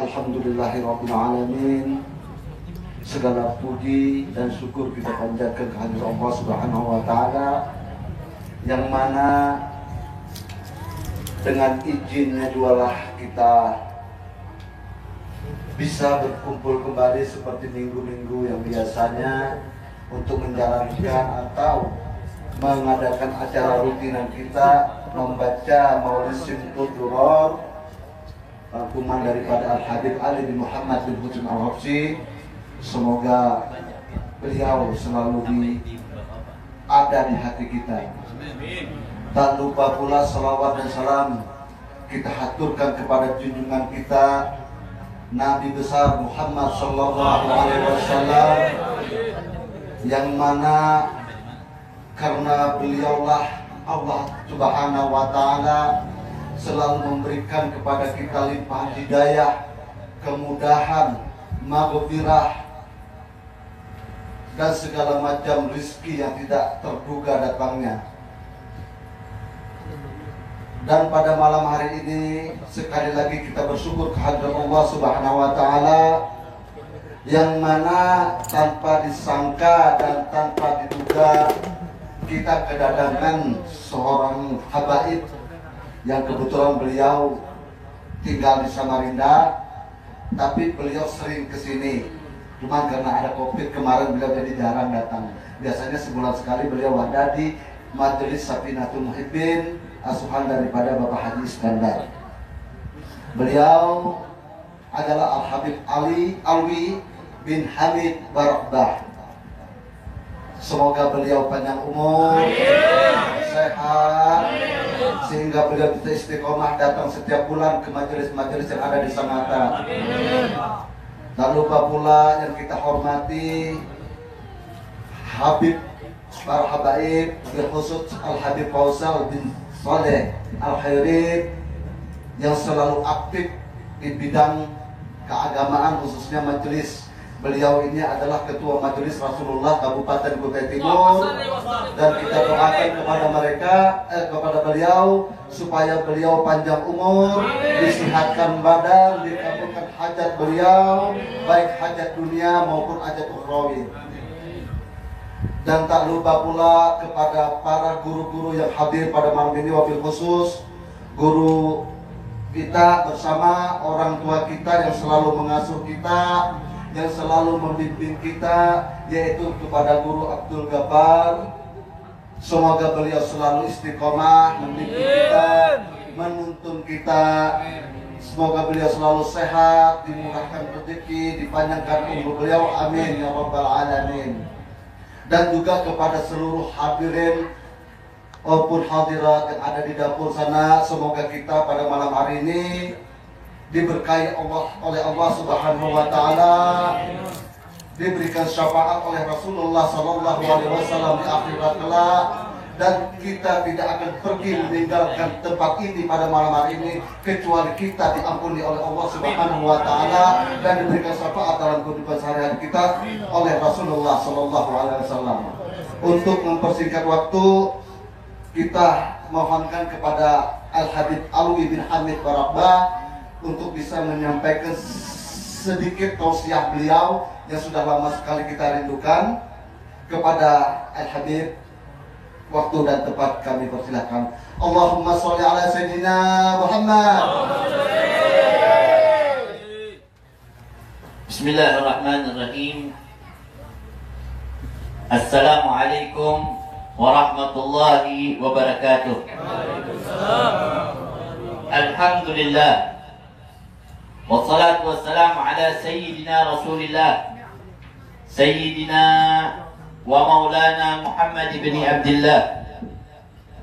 Alhamdulillahirabbil alamin. Segala puji dan syukur kita panjatkan kehadirat Allah Subhanahu wa taala, yang mana dengan izinnya jualah kita bisa berkumpul kembali seperti minggu-minggu yang biasanya untuk menjalankan atau mengadakan acara rutinan kita membaca Maulid Simtul Duror, rangkuman daripada Al-Habib Ali bin Muhammad bin Husain Al-Habsyi. Semoga beliau selalu ada di hati kita. Tak lupa pula salawat dan salam kita haturkan kepada junjungan kita Nabi besar Muhammad sallallahu alaihi wasallam, yang mana karena beliaulah Allah Subhanahu wa taala selalu memberikan kepada kita limpahan hidayah, kemudahan, maghfirah, dan segala macam rizki yang tidak terduga datangnya. Dan pada malam hari ini sekali lagi kita bersyukur kehadirat Allah Subhanahu wa taala, yang mana tanpa disangka dan tanpa diduga kita kedatangan seorang habaib yang kebetulan beliau tinggal di Samarinda, tapi beliau sering kesini. Cuma karena ada COVID kemarin beliau jadi jarang datang. Biasanya sebulan sekali beliau ada di Majelis Safinatul Muhibbin, asuhan daripada Bapak Haji Iskandar. Beliau adalah Al-Habib Ali Alwi bin Hamid Barakbah. Semoga beliau panjang umur, sehat, sehingga beliau bisa istiqomah datang setiap bulan ke majelis-majelis yang ada di Sangatta. Tak lupa pula yang kita hormati Habib para habaib, khusus Al-Habib Fauzal bin Saleh Al-Khairib, yang selalu aktif di bidang keagamaan, khususnya majelis. Beliau ini adalah Ketua Majelis Rasulullah Kabupaten Kutai Timur, dan kita doakan kepada mereka, kepada beliau supaya beliau panjang umur, disihatkan badan, dikabulkan hajat beliau, baik hajat dunia maupun hajat ukhrawi. Dan tak lupa pula kepada para guru-guru yang hadir pada malam ini, wabil khusus guru kita bersama orang tua kita yang selalu mengasuh kita, yang selalu membimbing kita, yaitu kepada Guru Abdul Ghaffar. Semoga beliau selalu istiqomah membimbing kita, menuntun kita. Semoga beliau selalu sehat, dimurahkan rezeki, dipanjangkan umur beliau, amin ya rabbal alamin. Dan juga kepada seluruh hadirin maupun hadirat yang ada di dapur sana, semoga kita pada malam hari ini diberkahi Allah oleh Allah Subhanahu wa taala, diberikan syafaat oleh Rasulullah sallallahu alaihi wasallam di akhirat kelak, dan kita tidak akan pergi meninggalkan tempat ini pada malam hari ini kecuali kita diampuni oleh Allah Subhanahu wa taala dan diberikan syafaat dalam kehidupan sehari-hari kita oleh Rasulullah sallallahu alaihi wasallam. Untuk mempersingkat waktu, kita mohonkan kepada Al-Habib Alwi bin Hamid Barakbah untuk bisa menyampaikan sedikit tausiah beliau yang sudah lama sekali kita rindukan. Kepada Al-Habib, waktu dan tempat kami persilakan. Allahumma sholli ala sayyidina Muhammad. Bismillahirrahmanirrahim. Assalamualaikum warahmatullahi wabarakatuh. Alhamdulillah, wassalatu wassalamu ala sayyidina Rasulillah, sayyidina wa maulana Muhammad bin Abdullah,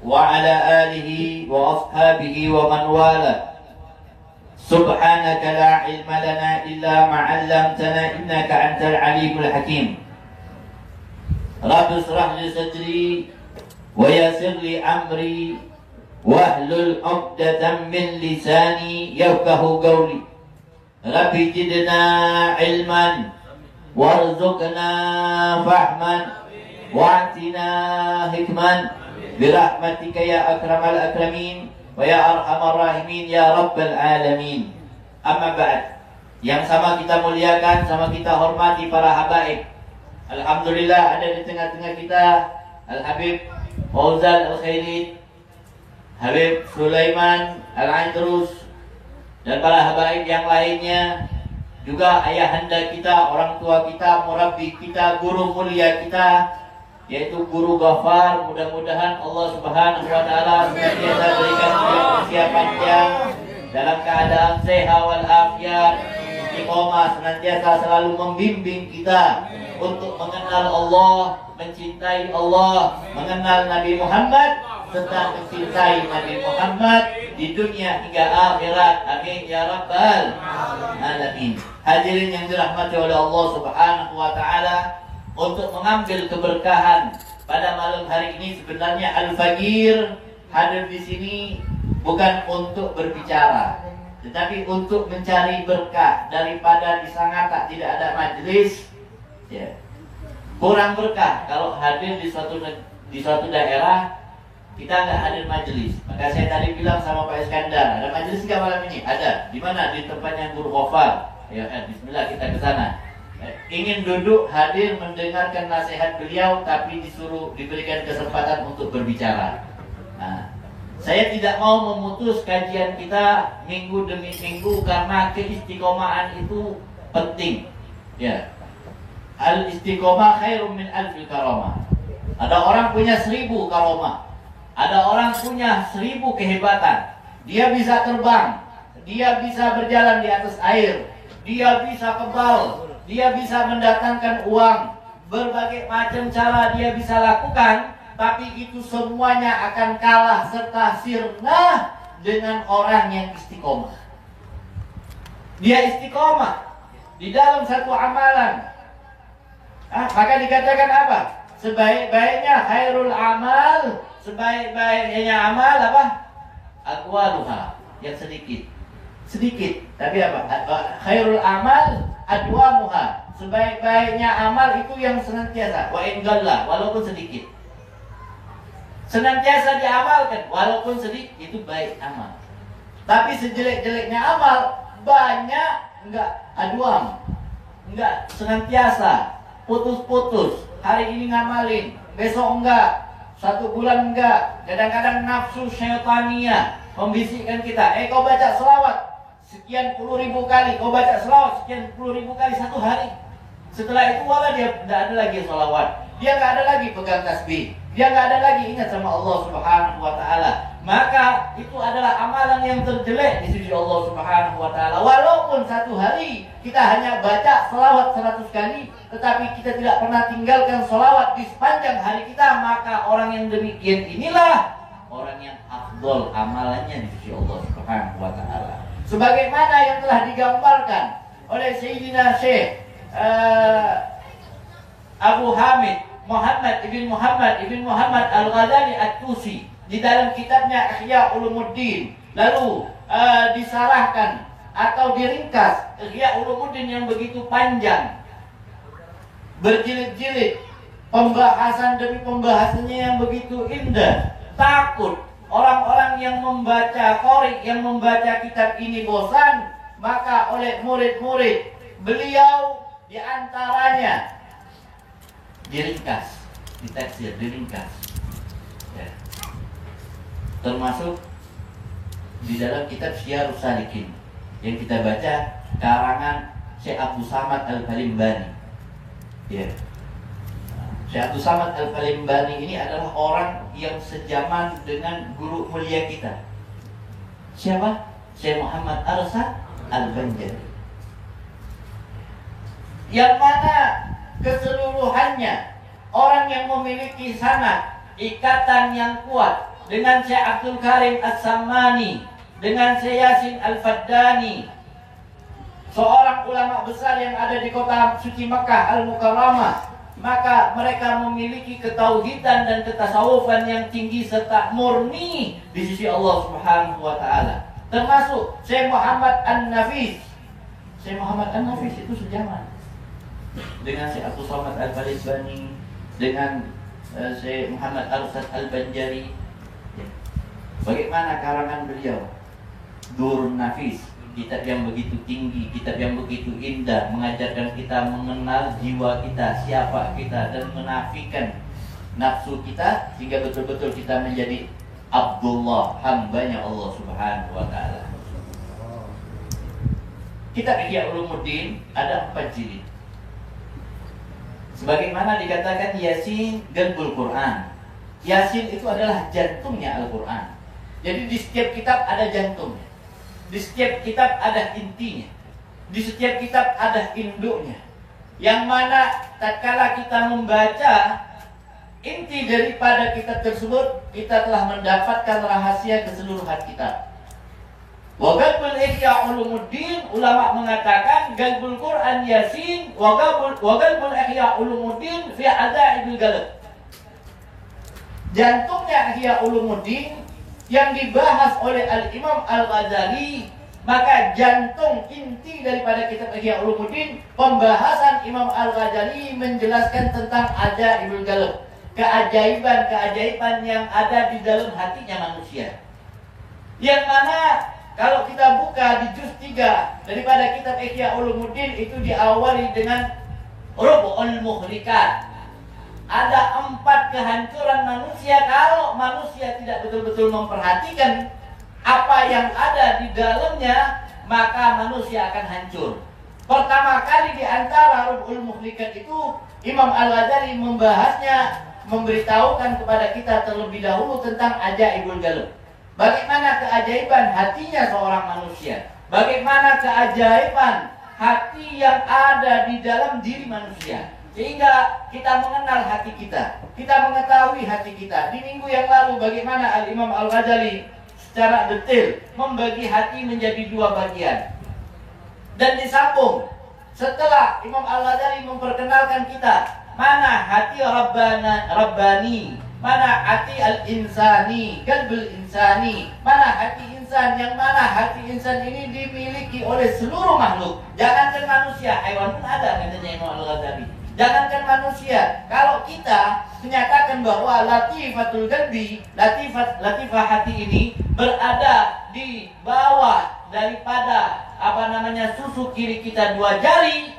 wa ala alihi wa ashabihi wa man wala. Subhanaka la ilma lana illa ma 'allamtana innaka antal alimul hakim. Rabbi shrah li sadri wa yassir li amri wahlul 'uqdatam min lisani yafqahu qawli. Rabbi zidna ilman warzuqna fahman wa'tina hikman birahmatika ya akramal akramin wa ya arhamar rahimin ya rabbal alamin. Amma ba'd. yang sama kita muliakan, sama kita hormati para habaib. Alhamdulillah ada di tengah-tengah kita Al-Habib Fauzan Al-Khairi, Habib Sulaiman Al-Aidrus, dan para habaib yang lainnya, juga ayahanda kita, orang tua kita, murabbi kita, guru mulia kita, yaitu Guru Ghafar. Mudah-mudahan Allah Subhanahu wa taala senantiasa berikan usia panjang dalam keadaan sehat wal afiat, istiqomah, senantiasa selalu membimbing kita untuk mengenal Allah, mencintai Allah, mengenal Nabi Muhammad, serta mencintai Nabi Muhammad di dunia hingga akhirat. Amin ya rabbal alamin. Hadirin yang dirahmati oleh Allah Subhanahu wa taala, untuk mengambil keberkahan pada malam hari ini, sebenarnya Al-Faqir hadir di sini bukan untuk berbicara, tetapi untuk mencari berkah. Daripada di Sangatta tidak ada majelis, ya, kurang berkah kalau hadir di suatu daerah kita nggak hadir majelis. Maka saya tadi bilang sama Pak Iskandar, ada majelis nggak malam ini? Ada. Di mana? Di tempatnya Guru Ghafar. Ya, Bismillah kita ke sana. Ingin duduk hadir mendengarkan nasihat beliau, tapi diberikan kesempatan untuk berbicara. Nah, saya tidak mau memutus kajian kita minggu demi minggu, karena keistiqomahan itu penting. Ya, al-istiqomah khairum min alfil karamah. Ada orang punya 1000 karomah, ada orang punya 1000 kehebatan. Dia bisa terbang, dia bisa berjalan di atas air, dia bisa kebal, dia bisa mendatangkan uang, berbagai macam cara dia bisa lakukan, tapi itu semuanya akan kalah serta sirna dengan orang yang istiqomah. Dia istiqomah di dalam satu amalan. Maka dikatakan apa? Sebaik-baiknya khairul amal, sebaik-baiknya amal apa? Aqwaluha, yang sedikit. Sedikit, tapi apa? Khairul amal adwamuha, sebaik-baiknya amal itu yang senantiasa, wa in galla, walaupun sedikit. Senantiasa diamalkan walaupun sedikit, itu baik amal. Tapi sejelek-jeleknya amal, banyak enggak adwam, enggak senantiasa, putus-putus. Hari ini ngamalin, besok enggak, 1 bulan enggak. Kadang-kadang nafsu syaitania membisikkan kita, kau baca selawat sekian puluh ribu kali, kau baca selawat sekian puluh ribu kali satu hari. Setelah itu wala dia tidak ada lagi selawat, dia nggak ada lagi pegang tasbih, dia nggak ada lagi ingat sama Allah Subhanahu wa taala. Maka itu adalah amalan yang terjelek di sisi Allah Subhanahu wa taala. Walaupun satu hari kita hanya baca selawat 100 kali, tetapi kita tidak pernah tinggalkan selawat di sepanjang hari kita, maka orang yang demikian inilah orang yang afdol amalannya di sisi Allah Subhanahu wa taala. Sebagaimana yang telah digambarkan oleh Sayyidina Syekh Abu Hamid Muhammad ibn Muhammad Al-Ghazali At-Tusi di dalam kitabnya Ihya Ulumuddin. Lalu disarahkan atau diringkas Ihya Ulumuddin yang begitu panjang, berjilid-jilid, pembahasan demi pembahasannya yang begitu indah. Takut orang-orang yang membaca qori, yang membaca kitab ini bosan, maka oleh murid-murid beliau diantaranya diringkas, ditaksir, diringkas, ya. Termasuk di dalam kitab Syiarus Salikin yang kita baca karangan Syekh Abdul Samad Al-Balimbani. Ya. Syekh Abdul Samad Al-Balimbani ini adalah orang yang sejaman dengan guru mulia kita. Siapa? Syekh Muhammad Arsyad Al-Banjari. Yang mana keseluruhannya orang yang memiliki sanad, ikatan yang kuat dengan Syekh Abdul Karim As-Sammani, dengan Syekh Yasin Al-Faddani, seorang ulama besar yang ada di kota suci Makkah Al-Mukarramah. Maka mereka memiliki ketauhidan dan ketasawufan yang tinggi serta murni di sisi Allah Subhanahu wa taala. Termasuk Syekh Muhammad An-Nafis. Syekh Muhammad An-Nafis itu sejaman dengan Syekh Abdul Samad Al-Balimbani, dengan Syekh Muhammad Arsyad Al-Banjari. Bagaimana karangan beliau? Durun Nafis, kitab yang begitu tinggi, kitab yang begitu indah, mengajarkan kita mengenal jiwa kita, siapa kita, dan menafikan nafsu kita sehingga betul-betul kita menjadi Abdullah, hambanya Allah Subhanahu wa Ta'ala. Kitab Ihya Ulumuddin ada 4 jilid. Sebagaimana dikatakan Yasin Galbul Quran. Yasin itu adalah jantungnya Al-Quran. Jadi di setiap kitab ada jantungnya. Di setiap kitab ada intinya. Di setiap kitab ada induknya. Yang mana tatkala kita membaca inti daripada kitab tersebut, kita telah mendapatkan rahasia keseluruhan kitab. Wa Galbul Ihya Ulumuddin, ulama mengatakan Galbul Quran Yasin, wa Galbul Ihya Ulumuddin fi Adaibil Galb. Jantungnya Ihya Ulumuddin yang dibahas oleh Al-Imam Al-Ghazali, maka jantung inti daripada kitab Ihya Ulumuddin, pembahasan Imam Al-Ghazali menjelaskan tentang Ajaibul Galb, keajaiban-keajaiban yang ada di dalam hatinya manusia. Yang mana kalau kita buka di juz 3 daripada kitab Ihya Ulumuddin, itu diawali dengan Rub'ul Muhlikat. Ada 4 kehancuran manusia kalau manusia tidak betul-betul memperhatikan apa yang ada di dalamnya, maka manusia akan hancur. Pertama kali di antara Rub'ul Muhlikat itu, Imam Al-Ghazali membahasnya, memberitahukan kepada kita terlebih dahulu tentang Ajaibul Galb. Bagaimana keajaiban hatinya seorang manusia, bagaimana keajaiban hati yang ada di dalam diri manusia, sehingga kita mengenal hati kita mengetahui hati kita. Di minggu yang lalu bagaimana Al-Imam Al-Ghazali secara detail membagi hati menjadi 2 bagian. Dan disambung setelah Imam Al-Ghazali memperkenalkan kita mana hati Rabbani, mana hati al-insani, qalbul insani, mana hati insan, yang mana hati insan ini dimiliki oleh seluruh makhluk. Jangankan manusia, hewan pun ada, katanya Imam Al-Ghazali. Jangankan manusia, kalau kita menyatakan bahwa latifatul qalbi, latifah hati ini berada di bawah daripada susu kiri kita 2 jari,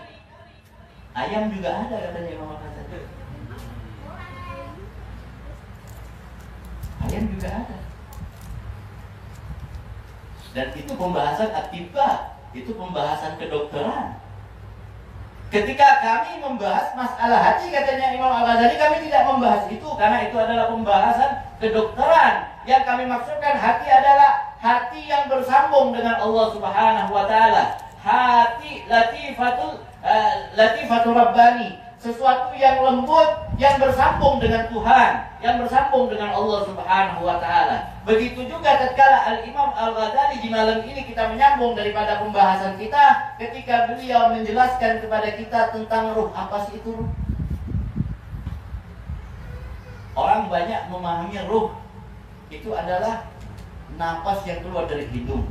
ayam juga ada, katanya Imam Al-Ghazali. Ayam juga ada. Dan itu pembahasan atibah, itu pembahasan kedokteran. Ketika kami membahas masalah hati, katanya Imam Al-Ghazali, kami tidak membahas itu karena itu adalah pembahasan kedokteran. Yang kami maksudkan hati adalah hati yang bersambung dengan Allah Subhanahu wa Ta'ala. Hati latifatul Rabbani, sesuatu yang lembut, yang bersambung dengan Tuhan, yang bersambung dengan Allah Subhanahu wa Ta'ala. Begitu juga tatkala Al-Imam Al-Ghazali di malam ini kita menyambung daripada pembahasan kita, ketika beliau menjelaskan kepada kita tentang ruh. Apa sih itu ruh? Orang banyak memahami ruh itu adalah napas yang keluar dari hidung,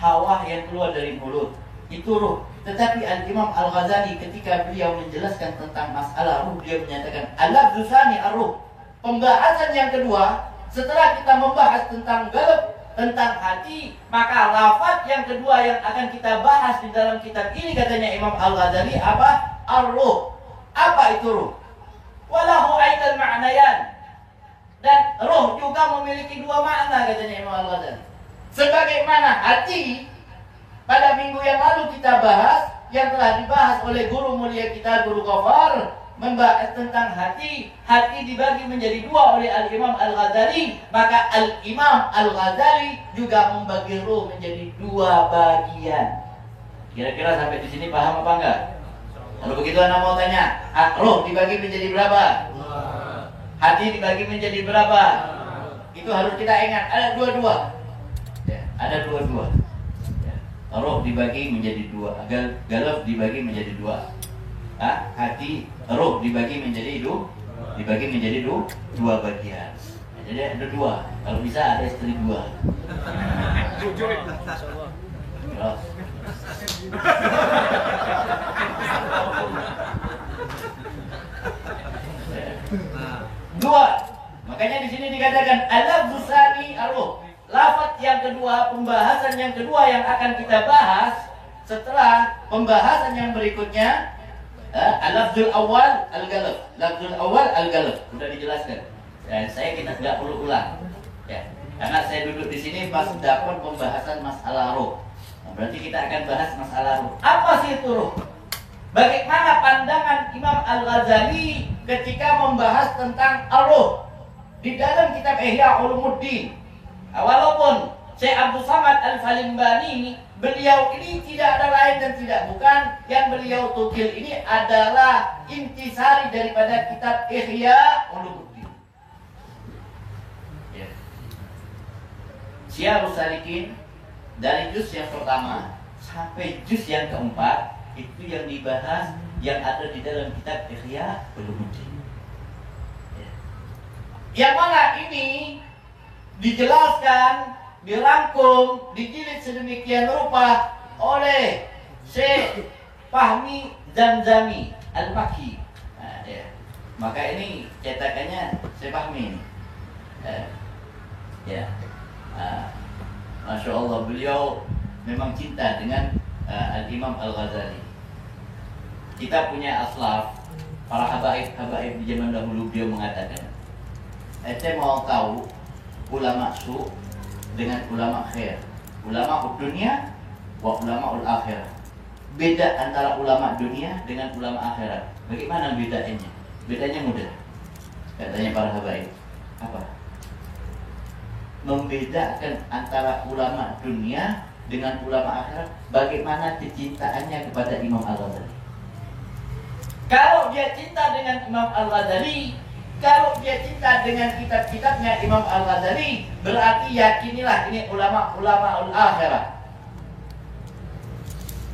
hawa yang keluar dari mulut, itu ruh. Tetapi Al-Imam Al-Ghazali ketika beliau menjelaskan tentang masalah ruh, dia menyatakan al-lafzu tsani ar-ruh. Pembahasan yang kedua, setelah kita membahas tentang galb, tentang hati, maka lafaz yang kedua yang akan kita bahas di dalam kitab ini, katanya Imam Al-Ghazali, apa? Ar-ruh. Apa itu ruh? Walahu aidan ma'nayan. Dan ruh juga memiliki 2 makna, katanya Imam Al-Ghazali. Sebagaimana hati pada minggu yang lalu kita bahas, yang telah dibahas oleh guru mulia kita, Guru Ghaffar, membahas tentang hati. Hati dibagi menjadi 2 oleh Al-Imam Al-Ghazali, maka Al-Imam Al-Ghazali juga membagi ruh menjadi 2 bagian. Kira-kira sampai di sini paham apa enggak? Kalau begitu Anda mau tanya, ruh dibagi menjadi berapa? Hati dibagi menjadi berapa? Itu harus kita ingat, ada 2-2. Ya, ada 2-2. Roh dibagi menjadi 2, galab dibagi menjadi 2, hati, roh dibagi menjadi 2 bagian. Jadi ada 2. Kalau bisa ada istri 2. Terus. 2. Makanya di sini dikatakan al-lafzu tsani ar-ruh. Lafaz yang kedua, pembahasan yang yang kedua yang akan kita bahas setelah pembahasan yang berikutnya, al-lafzul awal al-galaf. Lafzul awal al-galaf sudah dijelaskan. Dan kita tidak perlu ulang. Ya, karena saya duduk di sini pas dapat pembahasan masalah roh. Nah, berarti kita akan bahas masalah roh. Apa sih itu roh? Bagaimana pandangan Imam Al-Ghazali ketika membahas tentang ar-ruh di dalam kitab Ihya Ulumuddin? Walaupun Syekh Abdul Samad Al-Falimbani, beliau ini tidak ada lain dan tidak bukan, yang beliau tukil ini adalah intisari daripada kitab Ihya Ulumuddin. Ya. Syiarus Salikin dari juz yang pertama sampai juz yang keempat itu yang dibahas yang ada di dalam kitab Ihya Ulumuddin. Ya. Yang mana ini dijelaskan, dirangkum, dijilid sedemikian rupa oleh Syekh Fahmi Zamzami Al-Makki. Nah, ya. Maka ini cetakannya Syekh Fahmi. Ya. Masya Allah, beliau memang cinta dengan Al-Imam Al-Ghazali. Kita punya aslaf, para habaib di zaman dahulu, beliau mengatakan, saya mau tahu ulama su dengan ulama khair, ulama dunia wa ulama akhirah. Beda antara ulama dunia dengan ulama akhirat. Bagaimana bedanya? Bedanya mudah. Katanya para habaib. Apa? Membedakan antara ulama dunia dengan ulama akhirat, bagaimana kecintaannya kepada Imam Al-Ghazali. Kalau dia cinta dengan Imam Al-Ghazali, kalau dia cinta dengan kitab-kitabnya Imam Al-Ghazali, berarti yakinilah ini ulama al-akhirah.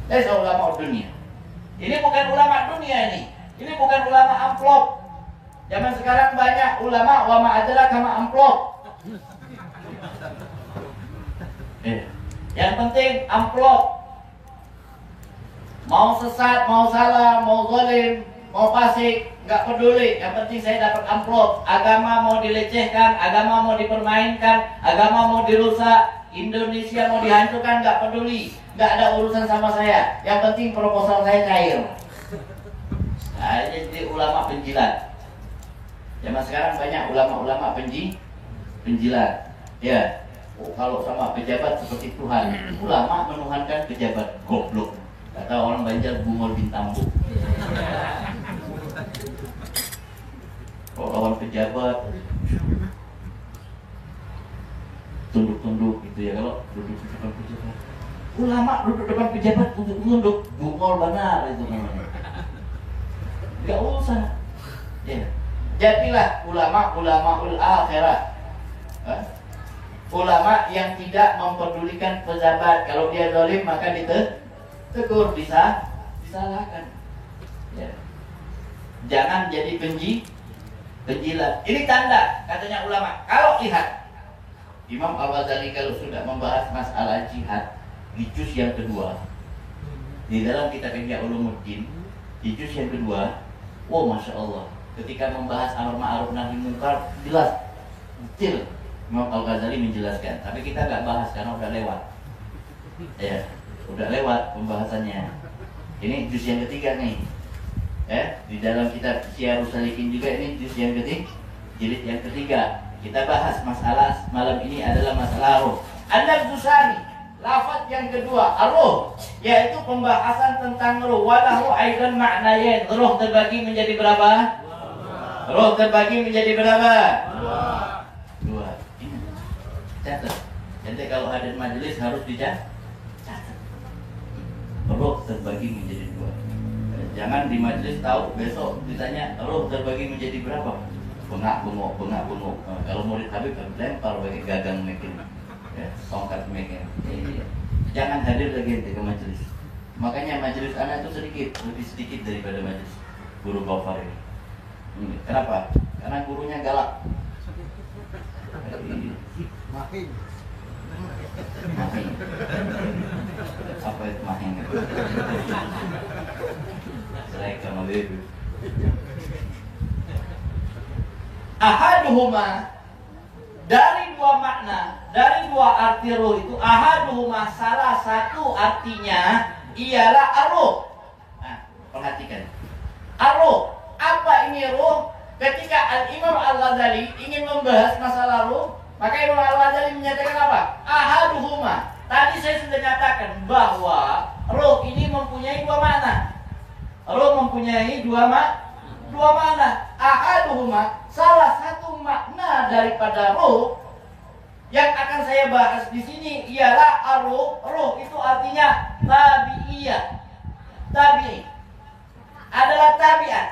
Ini ulama dunia. Ini bukan ulama dunia ini. Ini bukan ulama amplop. Zaman sekarang banyak ulama wa ma'adalah kama amplop. Yang penting amplop. Mau sesat, mau salah, mau zalim, mau fasik, nggak peduli. Yang penting saya dapat amplop. Agama mau dilecehkan, agama mau dipermainkan, agama mau dirusak, Indonesia mau dihancurkan, nggak peduli. Nggak ada urusan sama saya. Yang penting proposal saya cair. Nah, ini jadi ulama penjilat. Zaman sekarang banyak ulama-ulama penjilat. Ya. Kalau sama pejabat seperti Tuhan, ulama menuhankan pejabat, goblok. Kata orang Banjar, bungol bintambu. Kalau lawan pejabat, tunduk-tunduk gitu ya. Kalau duduk di depan pejabat, ulama duduk depan pejabat tunduk-tunduk, bungol benar itu namanya. Gak usah. Ya. Jadilah ulama-ulamaul akhirah. Ulama yang tidak mempedulikan pejabat. Kalau dia zalim maka ditegur, disalahkan. Ya. Jangan jadi penjilat. Ini tanda katanya ulama. Kalau lihat Imam Al-Ghazali kalau sudah membahas masalah jihad di juz yang kedua, di dalam kitab Ihya Ulumuddin di juz yang kedua, masya Allah, ketika membahas amar ma'ruf nahi munkar jelas detail Imam Al-Ghazali menjelaskan, tapi kita nggak bahas karena udah lewat. Ya, udah lewat pembahasannya. Ini juz yang ketiga nih. Di dalam kitab Syiarus Salikin juga ini juz yang ketiga, jilid yang ketiga. Kita bahas masalah malam ini adalah masalah roh. An-nafsani, lafaz yang kedua, ar-ruh, yaitu pembahasan tentang roh. Walahu aidan ma'nayain. Roh terbagi menjadi berapa? Roh terbagi menjadi berapa? Dua. Catat. Nanti kalau hadir majelis harus dicatat. Roh terbagi menjadi dua. Jangan di majelis tahu besok ditanya roh terbagi menjadi berapa. Bengak-bengok. Kalau murid Habib lempar pakai gagang mekin, ya, tongkat mekin. Jangan hadir lagi ke majelis. Makanya majelis anak itu lebih sedikit daripada majelis guru Ghaffar ini. Kenapa? Karena gurunya galak. Mahing. Apa itu mahing? Seleka mabebu. Ahaduhuma, dari dua makna, dari dua arti ruh itu, ahaduhuma, salah satu artinya ialah ar-ruh. Nah, perhatikan. Ar-ruh. Apa ini ruh? Ketika Al-Imam Al-Ghazali ingin membahas masalah ruh, maka Imam Al-Ghazali menyatakan apa? Ahaduhuma. Tadi saya sudah nyatakan bahwa ruh ini mempunyai dua makna. Ruh mempunyai dua makna. Ahaduhuma, salah satu makna daripada ruh yang akan saya bahas di sini ialah ar-ruh. Ruh itu artinya tabi'iyah. Tabi'i adalah tabiat.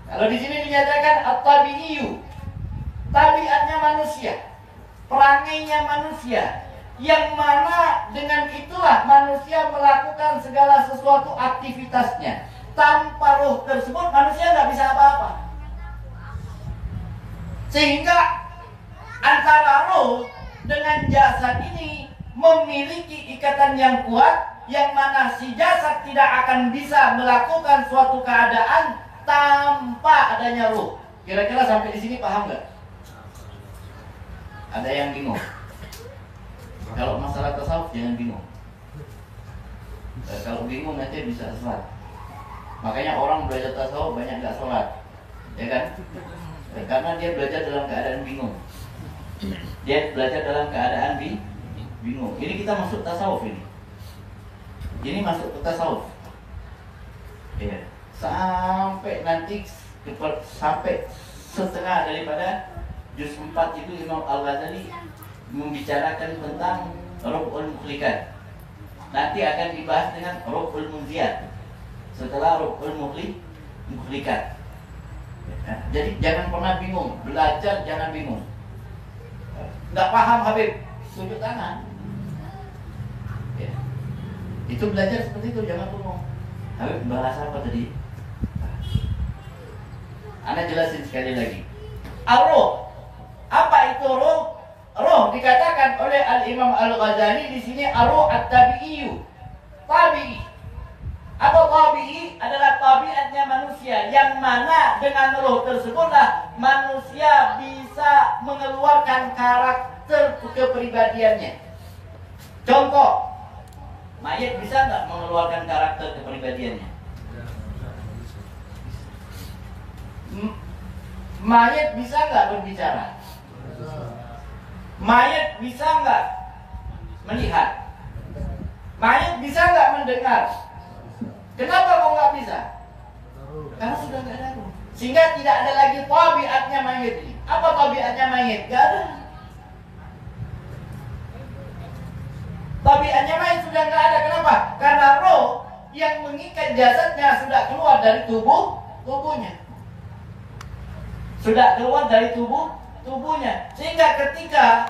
Kalau di sini dinyatakan at-tabi'iyu, tabiatnya manusia, perangainya manusia, yang mana dengan itulah manusia melakukan segala sesuatu aktivitasnya. Tanpa ruh tersebut manusia nggak bisa apa-apa. Sehingga antara ruh dengan jasad ini memiliki ikatan yang kuat, yang mana si jasad tidak akan bisa melakukan suatu keadaan tanpa adanya ruh. Kira-kira sampai di sini paham nggak? Ada yang bingung? Kalau masalah tasawuf jangan bingung. Kalau bingung nanti bisa sesat. Makanya orang belajar tasawuf banyak nggak sholat, ya kan? Karena dia belajar dalam keadaan bingung. Dia belajar dalam keadaan bingung. Ini kita masuk tasawuf ini. Ini masuk ke tasawuf. Ya. Sampai nanti sampai setengah daripada juz 4 itu Imam Al-Ghazali membicarakan tentang Ruhul Mukhlikat. Nanti akan dibahas dengan Ruhul Munziyat setelah Ruhul Mukhlikat. Ya. Jadi jangan pernah bingung, belajar jangan bingung. Nggak paham Habib, tunjuk tangan. Ya. Itu belajar seperti itu, jangan bingung. Habib bahas apa tadi? Anda jelasin sekali lagi. Ar-ruh. Apa itu ruh? Ruh dikatakan oleh Al-Imam Al-Ghazali di sini ar-ruh at-tabi'iyu. Tabi'i. Apa tabi'i? Adalah tabiatnya manusia, yang mana dengan ruh tersebutlah manusia bisa mengeluarkan karakter kepribadiannya. Contoh, mayat bisa nggak mengeluarkan karakter kepribadiannya? Mayat bisa nggak berbicara? Mayat bisa nggak melihat? Mayat bisa nggak mendengar? Kenapa kok nggak bisa? Karena sudah nggak ada ruh. Sehingga tidak ada lagi tabiatnya mayat ini. Apa tabiatnya mayat? Nggak ada. Tabiatnya mayat sudah nggak ada. Kenapa? Karena roh yang mengikat jasadnya sudah keluar dari tubuhnya. Sudah keluar dari tubuhnya. Sehingga ketika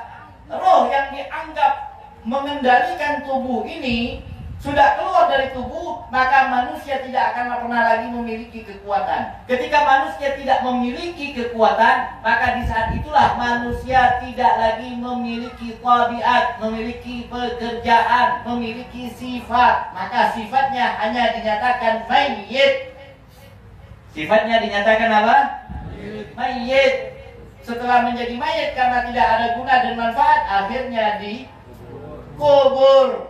roh yang dianggap mengendalikan tubuh ini sudah keluar dari tubuh, maka manusia tidak akan pernah lagi memiliki kekuatan. Ketika manusia tidak memiliki kekuatan, maka di saat itulah manusia tidak lagi memiliki tabiat, memiliki pekerjaan, memiliki sifat. Maka sifatnya hanya dinyatakan mayyit. Sifatnya dinyatakan apa? Mayyit. Setelah menjadi mayit karena tidak ada guna dan manfaat, akhirnya dikubur.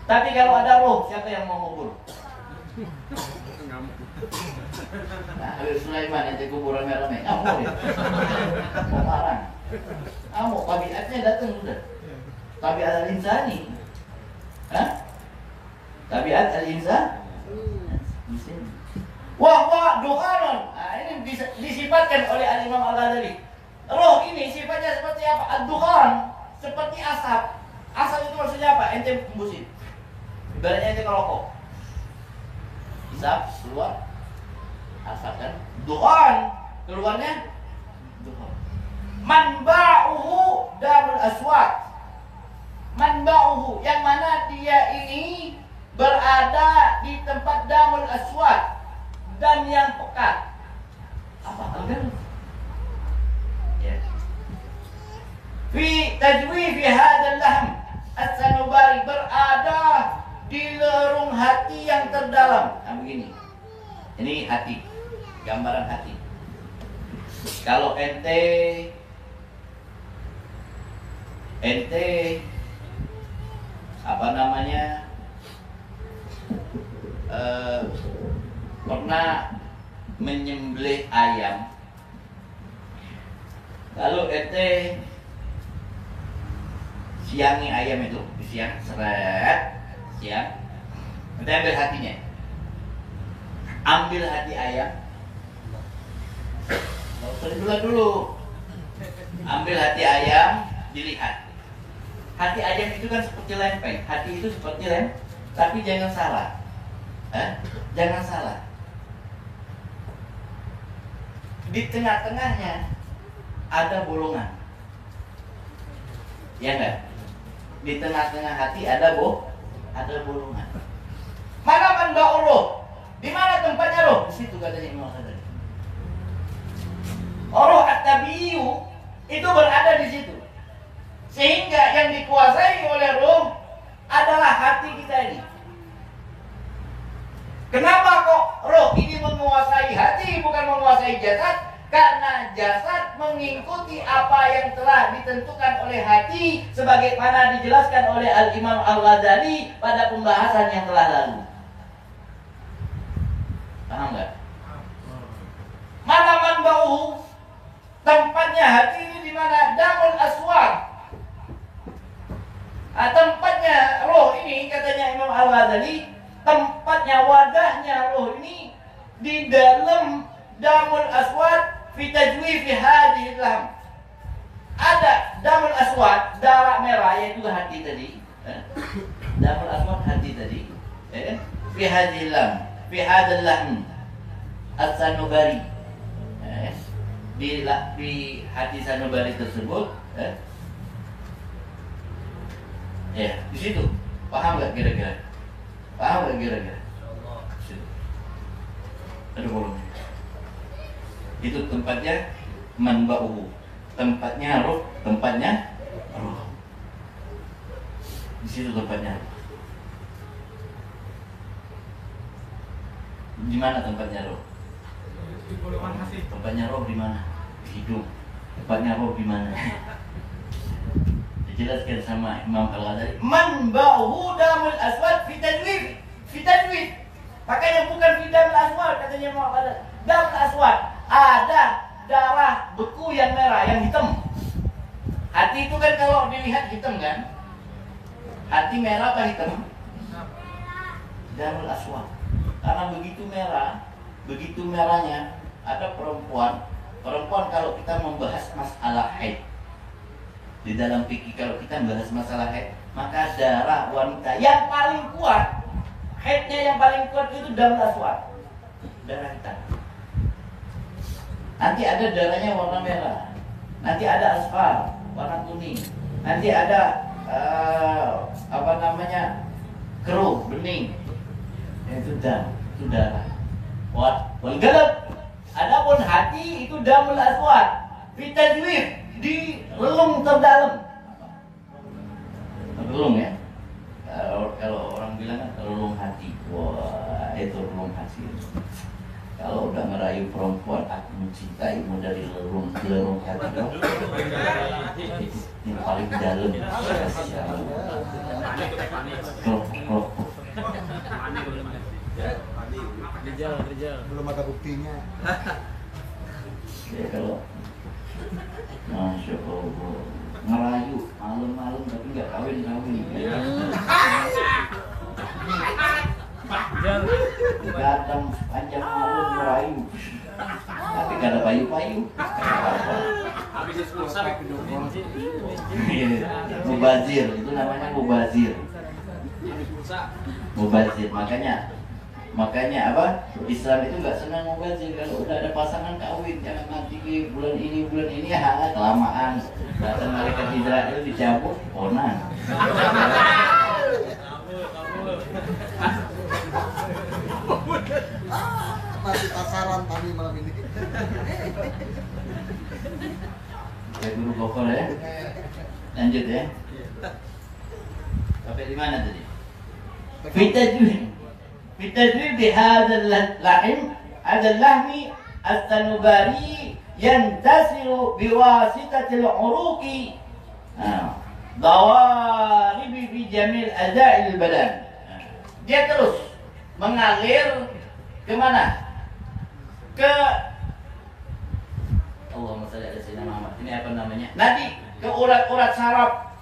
Tapi kalau ada roh, siapa yang mau kubur? Nah, Habib Sulaiman yang kuburan merah-merah, ngamuk ya? Mau marah? Ngamuk, tabiatnya datang sudah. Tabiat al-insani. Hah? Tabiat al-insan? Wah, duhanon. Nah, ini disifatkan oleh Al-Imam Al-Ghazali. Roh ini sifatnya seperti apa? Ad-duhan, seperti asap. Asap itu maksudnya apa? Ente hembusin. Ibaratnya ente ngerokok. Hisap, keluar asap kan? Duhan, keluarnya duhan. Manba'uhu darul aswad. Manba'uhu, yang mana dia ini berada di tempat damul aswad dan yang pekat. Apa algan? Ya. Fi tajwi fi hadzal lahm as-sanubari, berada di lerung hati yang terdalam. Nah begini. Ini hati. Gambaran hati. Kalau ente ente apa namanya pernah menyembelih ayam, lalu ente siangi ayam itu, siang seret, siang, ente ambil hatinya, ambil hati ayam, dulu, ambil hati ayam, dilihat. Hati ayam itu kan seperti lempeng, hati itu seperti lem, tapi jangan salah, jangan salah. Di tengah-tengahnya ada bolongan, ya enggak? Di tengah-tengah hati ada bolongan. Mana manba'ur roh? Di mana tempatnya roh? Di situ katanya Imam Ghazali. Roh at-tabi'u itu berada di situ. Sehingga yang dikuasai oleh roh adalah hati kita ini. Kenapa kok roh ini menguasai hati bukan menguasai jasad? Karena jasad mengikuti apa yang telah ditentukan oleh hati, sebagaimana dijelaskan oleh Al-Imam Al-Ghazali pada pembahasan yang telah lalu. Paham nggak? Mana manba'uhu? Tempatnya hati ini di mana? Damul aswar. Tempatnya roh ini, katanya Imam Al-Ghazali, tempatnya, wadahnya roh ini di dalam damul aswad fi tajwif hadhihi lam. Ada damul aswad, darah merah, yaitu hati tadi. Damul aswad hati tadi. Fi hadhihi lam, fi hadzal lahm as-sanubari. Di hati sanubari tersebut, ya, di situ. Paham nggak kira-kira? Paham nggak kira-kira? Ada bolongnya. Itu tempatnya manba'uhu. Tempatnya roh, tempatnya roh. Di situ tempatnya. Di mana tempatnya roh? Tempatnya roh di mana? Di hidung. Tempatnya roh di mana? Dijelaskan sama Imam Al-Ghazali, manba'uhu damul aswad fi tajwid, fi tajwid. Makanya bukan fi damul aswad, katanya Imam Al-Ghazali. Damul aswad, ada darah beku yang merah, yang hitam. Hati itu kan kalau dilihat hitam kan? Hati merah apa hitam? Damul aswad. Karena begitu merah, begitu merahnya. Ada perempuan kalau kita membahas masalah haid, di dalam fikih kalau kita membahas masalah haid, maka darah wanita yang paling kuat, haidnya yang paling kuat itu damul aswad, darah hitam. Nanti ada darahnya warna merah, nanti ada asfar warna kuning, nanti ada keruh bening, itu darah. Wal galab. Adapun hati itu damul aswad, fi tajwif, di relung terdalam. Relung ya. Kalau orang bilang kan relung hati. Wah, itu relung hati. Kalau udah ngerayu perempuan, aku mencintaimu dari relung hati dong. Yang paling dalam. Rijal. Belum ada buktinya. Ya kalau Masya Allah, ngerayu malam-malam tapi nggak kawin. Datang panjang malam ngerayu, tapi nggak ada payu-payu. Habis pulsa Mubazir, itu namanya mubazir. Mubazir, makanya apa? Islam itu nggak senang mubazir. Kalau udah ada pasangan kawin, jangan nanti bulan ini kelamaan. Datang malaikat Israel dicabut, onan. Masih pasaran kami malam ini. Saya guru pokok ya. Lanjut ya. Sampai di mana tadi? Fitajwid di hadzal lahim, hadzal lahmi as-sanubari yantasiru biwasitatil uruqi. Nah, Dawaribi fi jamil adza'il badan. Dia terus mengalir kemana? Ke Allahumma shalli ala sayyidina Muhammad. Ini apa namanya? Nadi, ke urat-urat saraf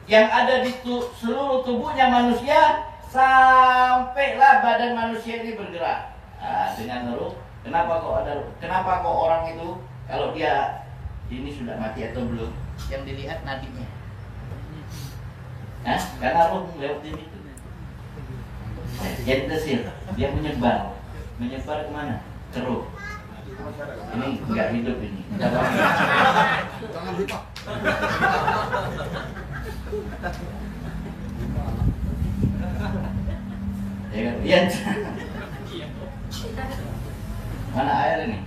yang ada di seluruh tubuhnya manusia, sampailah badan manusia ini bergerak. Nah, dengan ruh. Kenapa kok ada ruh? Kenapa kok orang itu kalau dia ini sudah mati atau belum, yang dilihat nadinya? Nah, karena ruh lewatin itu. Jadi desir, dia menyebar kemana? Ke ruh. Ini enggak hidup ini. Jangan lupa. Ya kan? Iya. Mana air ini?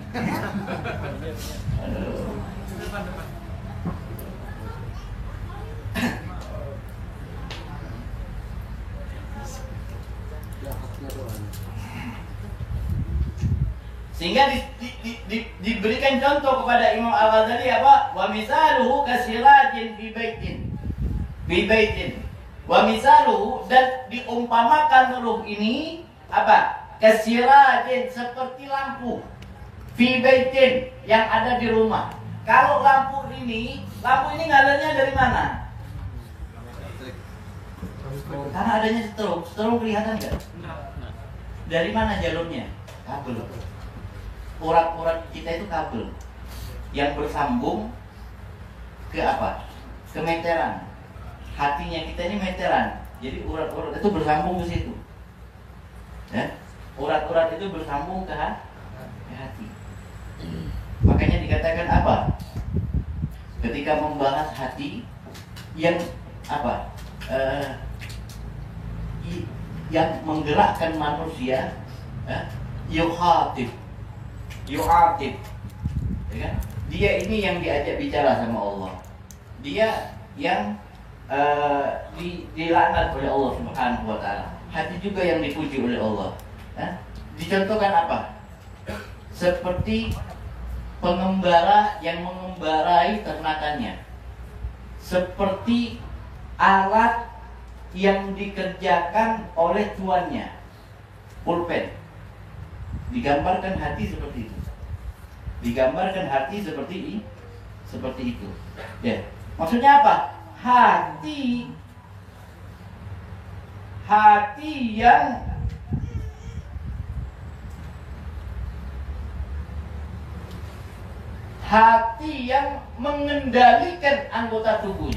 Aduh. Sehingga diberikan contoh kepada Imam Al-Ghazali apa? Wa misaluhu kasirajin fi baitin. Wa misaluhu, dan diumpamakan ruh ini apa? Kasirajin, seperti lampu. Fi baitin, yang ada di rumah. Kalau lampu ini ngalirnya dari mana? Karena adanya setrum kelihatan nggak? Dari mana jalurnya? Kabel. Urat-urat kita itu kabel yang bersambung ke apa? Ke meteran. Hatinya kita ini meteran. Jadi urat-urat itu bersambung ke situ. Ya? Urat-urat itu bersambung ke hati. Makanya dikatakan apa? Ketika membahas hati yang apa? Yang menggerakkan manusia, yuhatib, ya kan? Dia ini yang diajak bicara sama Allah. Dia yang dilaknat oleh Allah Subhanahu wa taala. Hati juga yang dipuji oleh Allah. Dicontohkan apa? Seperti pengembara yang mengembarai ternakannya. Seperti alat yang dikerjakan oleh tuannya. Pulpen. Digambarkan hati seperti itu. Digambarkan hati seperti itu. Ya. Maksudnya apa? Hati yang mengendalikan anggota tubuh.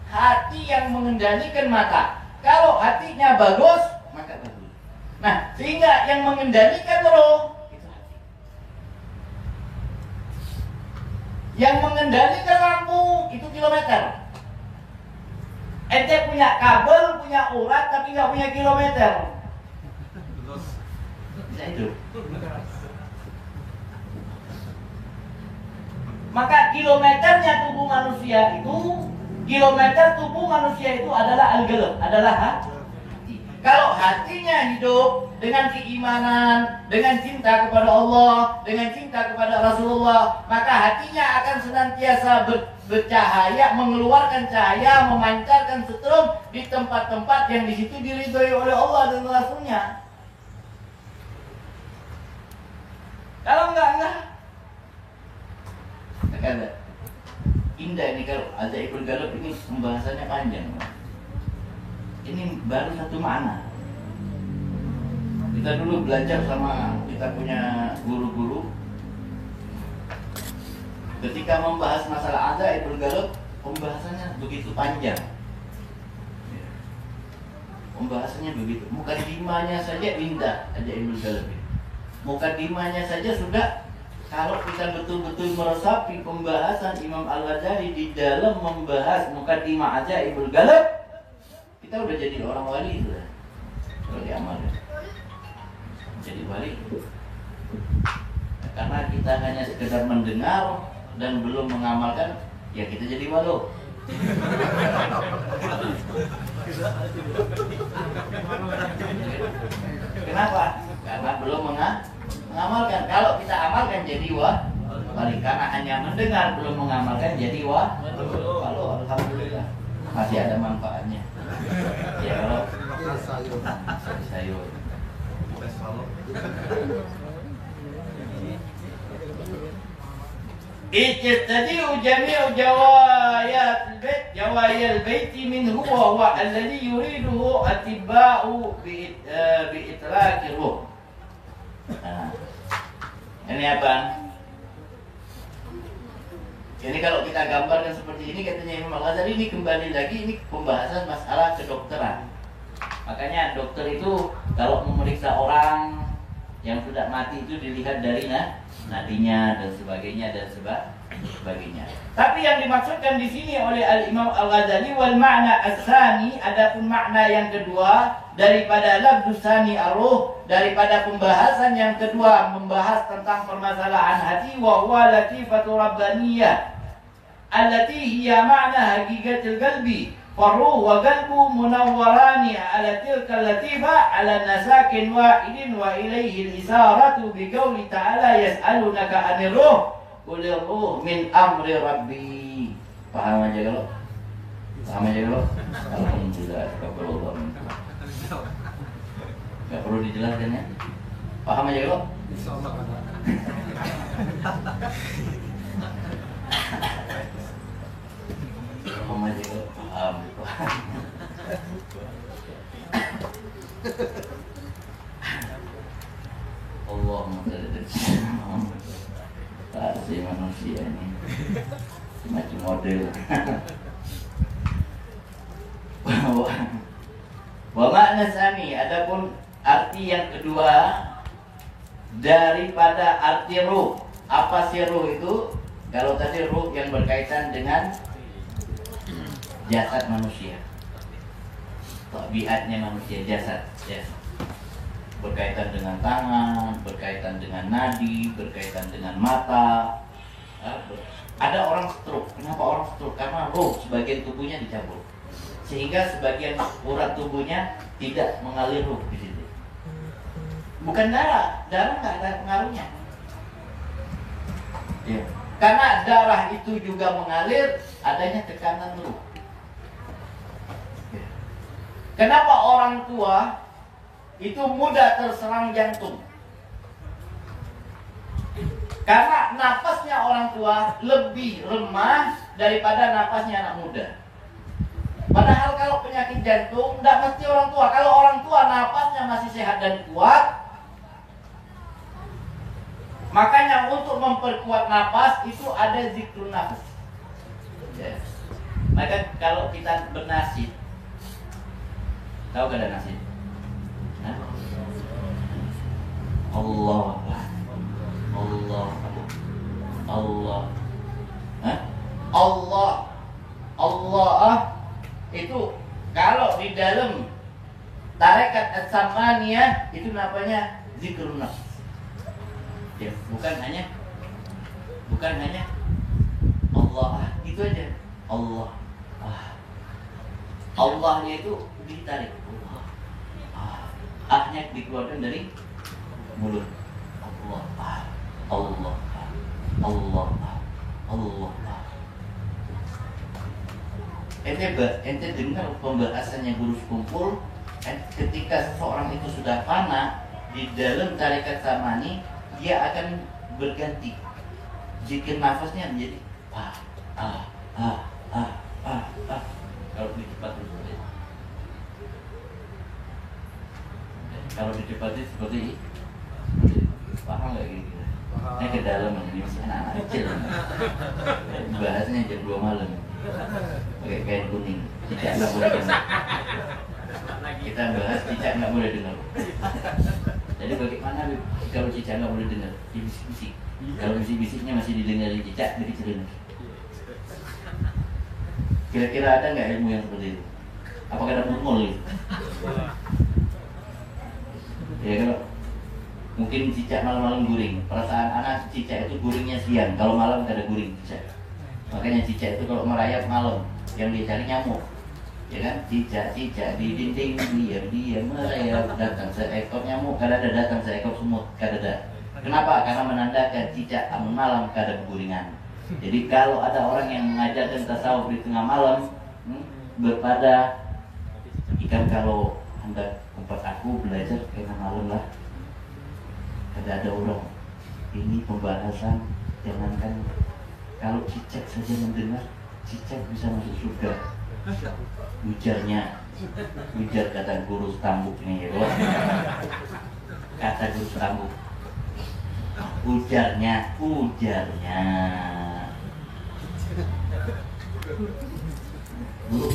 Hati yang mengendalikan mata. Kalau hatinya bagus, maka bagus. Nah, sehingga yang mengendalikan roh itu hati. Yang mengendalikan lampu itu kilometer. Ente punya kabel, punya urat, tapi nggak punya kilometer. Bisa hidup. Maka kilometer tubuh manusia itu adalah al-qalb, adalah hati. Kalau hatinya hidup dengan keimanan, dengan cinta kepada Allah, dengan cinta kepada Rasulullah, maka hatinya akan senantiasa bercahaya, mengeluarkan cahaya, memancarkan setrum di tempat-tempat yang di situ diridhoi oleh Allah dan Rasulnya. Kalau enggak. Ada indah ini kalau Adzaibul Qalb ini pembahasannya panjang. Ini baru satu makna. Kita dulu belajar sama kita punya guru-guru. Ketika membahas masalah Adzaibul Qalb, pembahasannya begitu panjang. Pembahasannya begitu. Mukadimahnya saja indah Adzaibul Qalb. Mukadimahnya saja sudah. Kalau kita betul-betul meresapi pembahasan Imam Al-Ghazali di dalam membahas Muqaddimah Adzaibul Qalb, kita udah jadi orang wali sudah. Kalau diamalkan jadi wali. Karena kita hanya sekedar mendengar dan belum mengamalkan, ya kita jadi walu. Kenapa? Karena belum mengamalkan. Kalau kita amalkan jadi wali. Karena hanya mendengar belum mengamalkan jadi walu. alhamdulillah masih ada manfaatnya. Ya kalau sayur. ijtadi'u jami'u jawayal baiti minhu wa huwa alladhi yuriduhu atiba'u bi'itlaqi ruh. Nah, ini apa? Ini kalau kita gambarkan seperti ini, katanya Imam Al-Ghazali, ini kembali lagi ini pembahasan masalah kedokteran. Makanya dokter itu kalau memeriksa orang yang sudah mati itu dilihat dari nadinya dan sebagainya dan sebagainya. Tapi yang dimaksudkan di sini oleh Al-Imam Al-Ghazali wal ma'na as-sani, adapun makna yang kedua daripada lafdz tsani ar-ruh, daripada pembahasan yang kedua membahas tentang permasalahan hati, wa huwa latifatu rabbaniyah allati hiya ma'na haqiqatil qalbi farruh wa qalbu munawwarani ala tilka latifa ala nasakin wahidin wa ilaihi al-isaratu bi qouli ta'ala yas'alunaka 'anir ruh qul ruh min amri rabbi. Paham aja kalau? Paham aja kalau? Alhamdulillah, kabulullah. Gak perlu dijelaskan ya? Paham aja kalau? Insyaallah. Paham aja kalau? Paham. Allahumma sholli ala manusia ini macam model. Wa makna tsani, adapun arti yang kedua daripada arti ruh. Apa sih ruh itu? Kalau tadi ruh yang berkaitan dengan jasad manusia, tabiatnya manusia, jasad. Berkaitan dengan tangan, berkaitan dengan nadi, berkaitan dengan mata. Ada orang stroke. Kenapa orang stroke? Karena ruh sebagian tubuhnya dicabut, sehingga sebagian urat tubuhnya tidak mengalir ruh di situ. Bukan darah nggak ada pengaruhnya. Ya. Karena darah itu juga mengalir, adanya tekanan ruh. Ya. Kenapa orang tua itu mudah terserang jantung? Karena nafasnya orang tua lebih lemah daripada nafasnya anak muda. Padahal kalau penyakit jantung tidak mesti orang tua. Kalau orang tua nafasnya masih sehat dan kuat, makanya untuk memperkuat nafas itu ada zikrun nafas. Yes. Maka kalau kita bernasib, tahu gak ada nasib? Nah? Allah, Allah, Allah, Hah? Allah itu kalau di dalam tarekat as-samaniyah itu namanya zikrun nafas. Ya, bukan hanya Allah, itu aja. Allah. Allahnya itu ditarik. Ahnya dikeluarkan dari mulut. Allah. Allah. Allah. Allah. Ente dengar pembahasannya guru kumpul, ketika seseorang itu sudah fana di dalam tarekat samani, dia akan berganti. Zikir nafasnya menjadi kalau dicepatkan seperti itu. Kalau dicepatkan seperti ini, paham nggak gitu? Ini ke dalam ini masih anak-anak kecil. Bahasnya jam 2 malam. Pakai kain kuning. Cicak nggak boleh dengar. Kita bahas cicak nggak boleh dengar. Jadi bagaimana kalau cicak nggak boleh dengar? Dia bisik-bisik. Kalau bisik-bisiknya masih didengarin cicak, dikecilin. Kira-kira ada nggak ilmu yang seperti itu? Apakah ada murmul gitu? Ya kalau mungkin cicak malam-malam guring. Perasaan anak cicak itu guringnya siang. Kalau malam nggak ada guring cicak. Makanya cicak itu kalau merayap malam, yang dia cari nyamuk. Ya kan, cicak di dinding diam merayap, datang seekor nyamuk, kadang datang seekor semut, kadang. Kenapa? Karena menandakan cicak malam kadang guringan. Jadi kalau ada orang yang mengajarkan tasawuf di tengah malam, berpada ikan kalau hendak tempat aku belajar tengah malam lah. Ada orang ini pembahasan, jangankan kalau cicak saja mendengar, cicak bisa masuk surga. Ujar kata guru Stambuk nih, ya. Kata guru Stambuk. Ujarnya. Guru,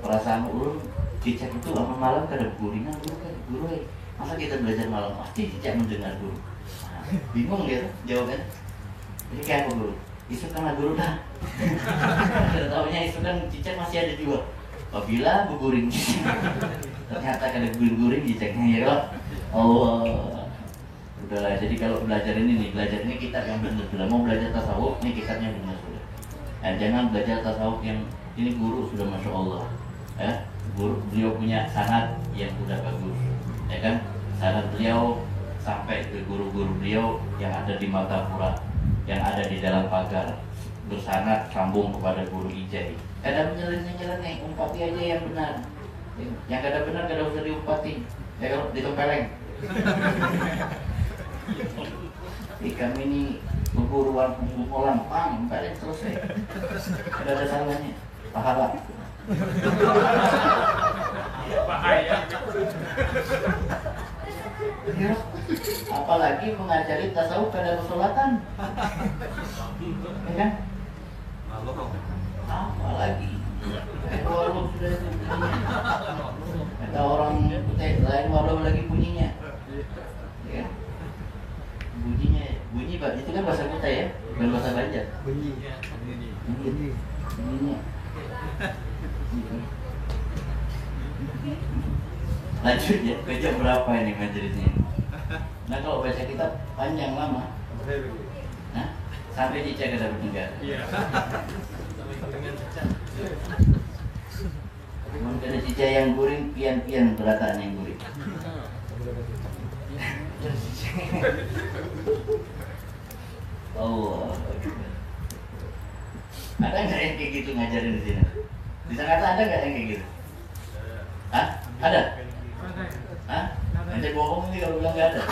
perasaan ulun cicak itu lama malam kada guringan guru, masa kita belajar malam pasti cicak mendengar guru. Nah, bingung gitu jawabnya. Jadi kayak apa guru? Isu karena guru dah. Tahunya isu kan cicak masih ada juga. Apabila guguring, ternyata kada guring cicaknya ya kok. Oh, udahlah. Jadi kalau belajar ini kitab yang benar sudah. Mau belajar tasawuf, ini kitabnya benar sudah. Nah, jangan belajar tasawuf yang ini guru sudah masya Allah. Guru beliau punya sanad yang sudah bagus, ya kan? Sanad beliau sampai ke guru-guru beliau yang ada di Matapura, yang ada di dalam pagar, bersanad sambung kepada guru Ijai. Kadang nyeleneh, umpati aja yang benar. Yang kada benar kada usah diumpati. Ya kalau ditempeleng. Kami ini berguruan pengumuman pang, balik selesai. Tidak ada salahnya. Pahala. Bahaya. Ya, apalagi mengajari tasawuf pada kesolatan. Ya kan? Apalagi warung sudah punya. Ada orang lain warung lagi bunyinya. Ya. Bunyi Pak, itu kan bahasa Kutai ya, bukan bahasa Banjar. Bunyinya. Lanjut ya, ke jam berapa ini majelisnya? Nah kalau baca kitab panjang lama. Nah, sampai cicak ada bertinggal. Iya. Dengan cicak. Mungkin ada cicak yang guring, pian-pian berataan yang guring. Oh, ada nggak yang kayak gitu ngajarin di sini? Di Jakarta ada nggak yang kayak gitu? Hah? Ada? Hah? Nanti bohong nih kalau bilang nggak ada.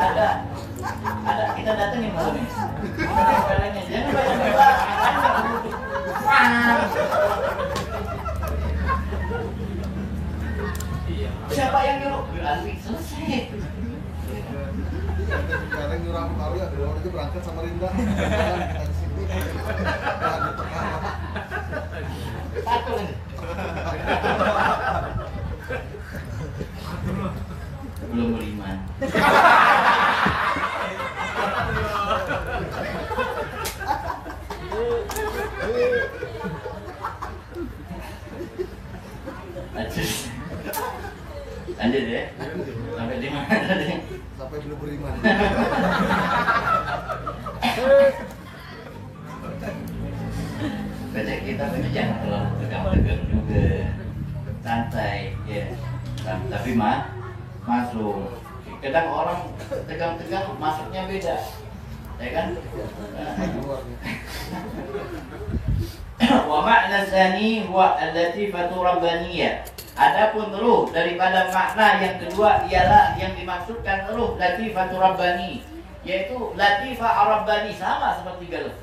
Ada. Kita datengin malam ini. Jangan banyak-banyak. Siapa yang nyuruh? Alwi, selesai. Sekarang nyuruh aku tahu ya, dulu itu berangkat sama Rinda. Satu lagi. Belum beriman. Lanjut ya. Sampai di mana tadi? Sampai belum beriman. Baca kita jangan terlalu tegang-tegang juga, santai ya. Tapi masuk. Kadang orang tegang-tegang masuknya beda, ya kan? Wa ma'na tsani huwa al-latifatu rabbaniyah. Adapun ruh daripada makna yang kedua ialah yang dimaksudkan ruh latifatu rabbani, yaitu latifah rabbani, sama seperti galuh.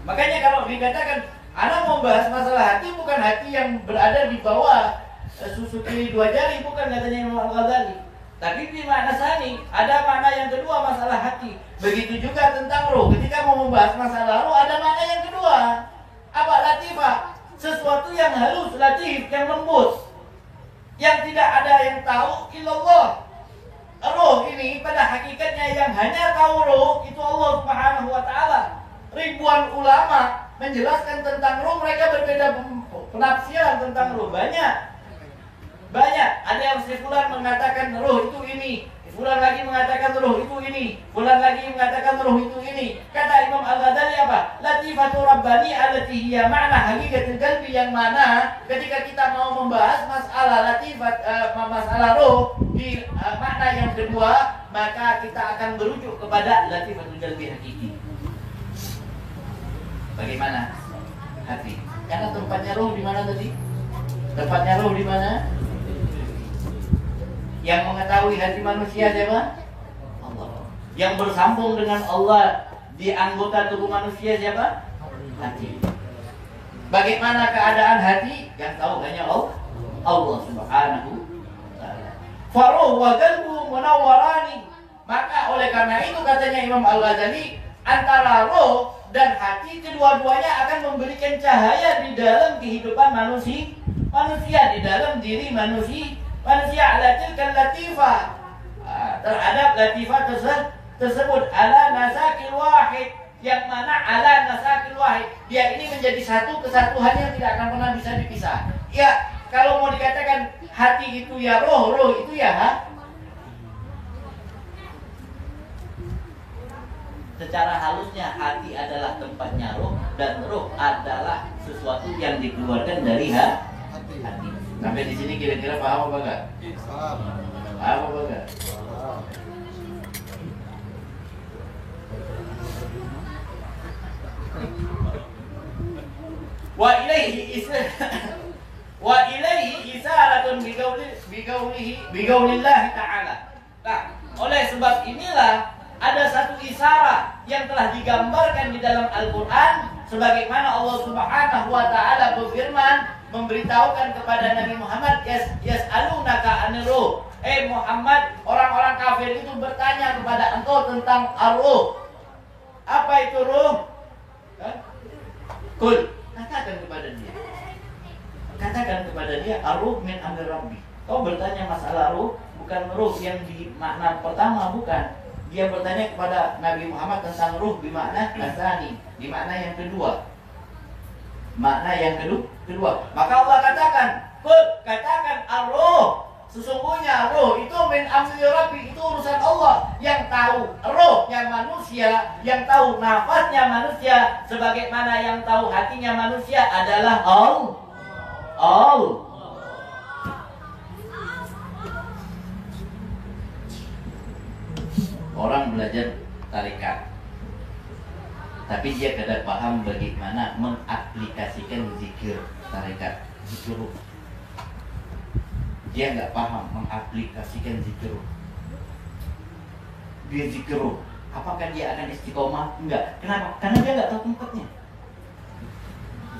Makanya kalau dikatakan anak mau bahas masalah hati, bukan hati yang berada di bawah susu kiri dua jari, bukan katanya Imam Al-Ghazali. Tapi di makna sani ada makna yang kedua masalah hati. Begitu juga tentang ruh. Ketika mau membahas masalah ruh ada makna yang kedua. Apa? Latifah. Sesuatu yang halus, latif, yang lembut, yang tidak ada yang tahu illallah. Ruh ini pada hakikatnya yang hanya tahu ruh itu Allah Subhanahu wa taala. Ribuan ulama menjelaskan tentang ruh, mereka berbeda penafsiran tentang ruh. Banyak. Ada yang sefulan mengatakan ruh itu ini, fulan lagi mengatakan ruh itu ini, fulan lagi mengatakan ruh itu ini. Kata Imam Al-Ghazali apa? Latifatu Rabbani allati hiya ma'na hakikatul qalbi, yang mana ketika kita mau membahas masalah latifat masalah roh di makna yang kedua, maka kita akan merujuk kepada latifatul qalbi hakiki. Bagaimana hati? Karena tempatnya roh di mana tadi? Tempatnya roh di mana? Yang mengetahui hati manusia siapa? Allah. Yang bersambung dengan Allah di anggota tubuh manusia siapa? Hati. Bagaimana keadaan hati? Yang tahu hanya Allah Subhanahu wa ta'ala. Faruh wa qalbu munawwarani. Maka oleh karena itu katanya Imam Al-Ghazali, antara roh dan hati kedua-duanya akan memberikan cahaya di dalam kehidupan manusia di dalam diri manusia ala tilkal latifah, terhadap latifah tersebut ala nasakil wahid, yang mana ala nasakil wahid, dia ini menjadi satu kesatuan yang tidak akan pernah bisa dipisah. Ya, kalau mau dikatakan hati itu ya roh, roh itu ya secara halusnya hati adalah tempatnya roh, dan roh adalah sesuatu yang dikeluarkan dari hati. Sampai di sini kira-kira paham apa enggak? Paham. Paham apa enggak? Wa ilaihi isaratun biqaulillah ta'ala. Nah, oleh sebab inilah ada satu isyarat yang telah digambarkan di dalam Al-Quran, sebagaimana Allah Subhanahu wa ta'ala berfirman, memberitahukan kepada Nabi Muhammad, yas'alunaka anir ruh. Muhammad, orang-orang kafir itu bertanya kepada engkau tentang ar-ruh. Apa itu ruh? Kul, katakan kepada dia, ar-ruh min amri rabbi. Kau bertanya masalah ruh, bukan ruh yang di makna pertama, bukan. Dia bertanya kepada Nabi Muhammad tentang ruh di makna asani, di makna yang kedua. Makna yang kedua. Maka Allah katakan, katakan ar-ruh. Sesungguhnya ruh itu min amri rabbi, itu urusan Allah. Yang tahu ruhnya manusia, yang tahu nafasnya manusia, sebagaimana yang tahu hatinya manusia adalah Allah. Orang belajar tarekat, tapi dia tidak paham bagaimana mengaplikasikan zikir tarekat, zikir ruh. Dia nggak paham mengaplikasikan zikir ruh. Dia zikir ruh, apakah dia akan istiqomah? Enggak. Kenapa? Karena dia nggak tahu tempatnya.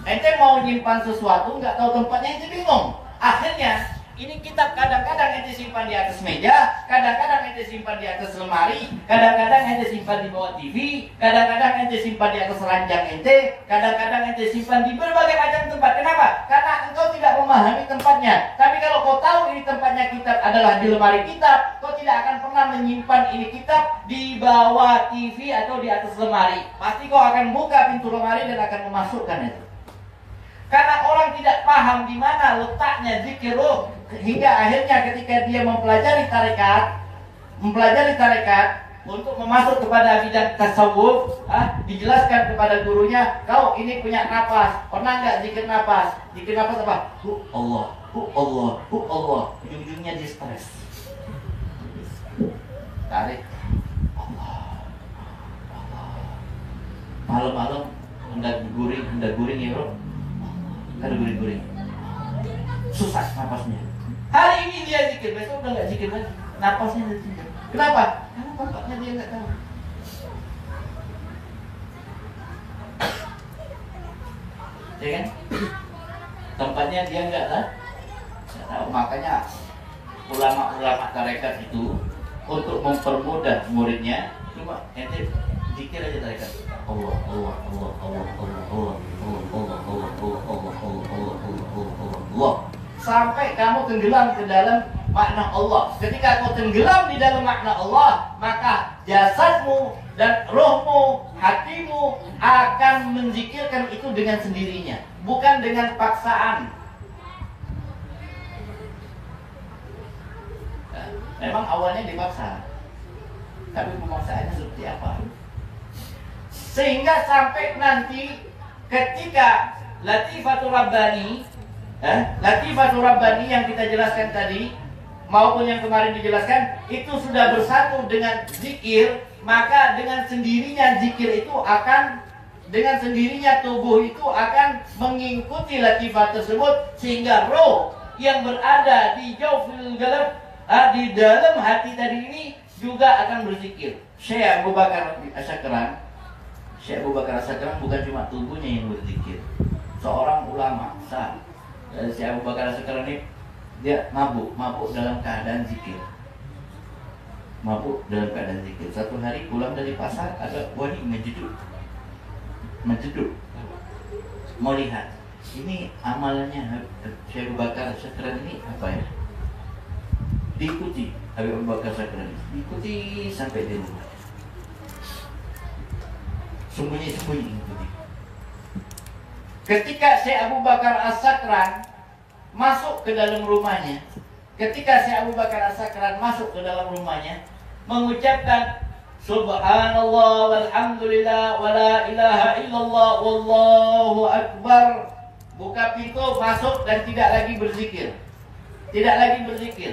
Ente mau nyimpan sesuatu nggak tahu tempatnya, ente bingung. Akhirnya ini kitab kadang-kadang ente simpan di atas meja, kadang-kadang ente simpan di atas lemari, kadang-kadang ente simpan di bawah TV, kadang-kadang ente simpan di atas ranjang ente, kadang-kadang ente simpan di berbagai macam tempat. Kenapa? Karena engkau tidak memahami tempatnya. Tapi kalau kau tahu ini tempatnya kitab adalah di lemari kitab, kau tidak akan pernah menyimpan ini kitab di bawah TV atau di atas lemari. Pasti kau akan buka pintu lemari dan akan memasukkan itu. Karena orang tidak paham di mana letaknya zikir ruh, hingga akhirnya ketika dia mempelajari tarekat untuk memasuk kepada bidang tasawuf, dijelaskan kepada gurunya, kau ini punya napas, pernah nggak zikir napas? Zikir napas apa? Allah, Allah. Ujung-ujungnya dia stres. Tarik Allah. Malam-malam hendak guring ya bro. Ada guring-guring, susah napasnya. Hari ini dia zikir, besok udah nggak zikir lagi. Napasnya udah zikir. Kenapa? Karena tempatnya dia nggak tahu. Ya kan? Tempatnya dia nggak tahu. Makanya ulama-ulama tarekat itu untuk mempermudah muridnya, cuma ente zikir aja tarekat. Allah. Sampai kamu tenggelam ke dalam makna Allah. Ketika kau tenggelam di dalam makna Allah, maka jasadmu dan rohmu, hatimu akan menzikirkan itu dengan sendirinya, bukan dengan paksaan. Memang awalnya dipaksa, tapi pemaksaannya seperti apa? Sehingga sampai nanti ketika Latifatul Rabbani, Latifatul Rabbani yang kita jelaskan tadi maupun yang kemarin dijelaskan itu sudah bersatu dengan zikir, maka dengan sendirinya zikir itu akan, dengan sendirinya tubuh itu akan mengikuti latifah tersebut, sehingga roh yang berada di jawfil galab, di dalam hati tadi ini juga akan berzikir. Syekh Abu Bakar As-Sakran, Syekh Abu Bakar As-Sakran bukan cuma tubuhnya yang berzikir. Seorang ulama besar, Syekh Abu Bakar As-Sakran ini dia mabuk dalam keadaan zikir. Mabuk dalam keadaan zikir. Satu hari pulang dari pasar, ada wanita menjeduk, mau lihat ini amalannya Syekh Abu Bakar As-Sakran ini apa ya. Diikuti Habib Abu Bakar As-Sakran, diikuti sampai di rumah, sembunyi-sembunyi ikuti. Ketika Syekh Abu Bakar As-Sakran masuk ke dalam rumahnya, ketika Syekh Abu Bakar As-Sakran masuk ke dalam rumahnya, mengucapkan Subhanallah walhamdulillah wala ilaha illallah wallahu akbar, buka pintu masuk dan tidak lagi berzikir, tidak lagi berzikir.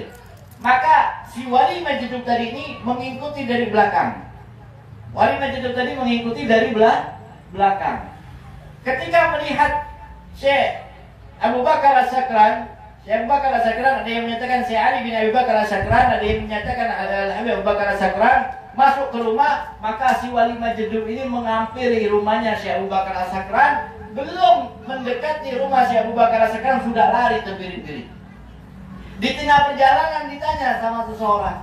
Maka si wali Majidub tadi ini mengikuti dari belakang. Wali Majidub tadi mengikuti dari belakang. Ketika melihat Syekh Abu Bakar As-Sakran, Syekh Abu Bakar As-Sakran, ada yang menyatakan Syekh Ali bin Abi Bakar As-Sakran, ada yang menyatakan Habib Abu Bakar As-Sakran masuk ke rumah, maka si wali Majidub ini menghampiri rumahnya Syekh Abu Bakar As-Sakran. Belum mendekati rumah Syekh Abu Bakar As-Sakran sudah lari terbirit-birit. Di tengah perjalanan ditanya sama seseorang,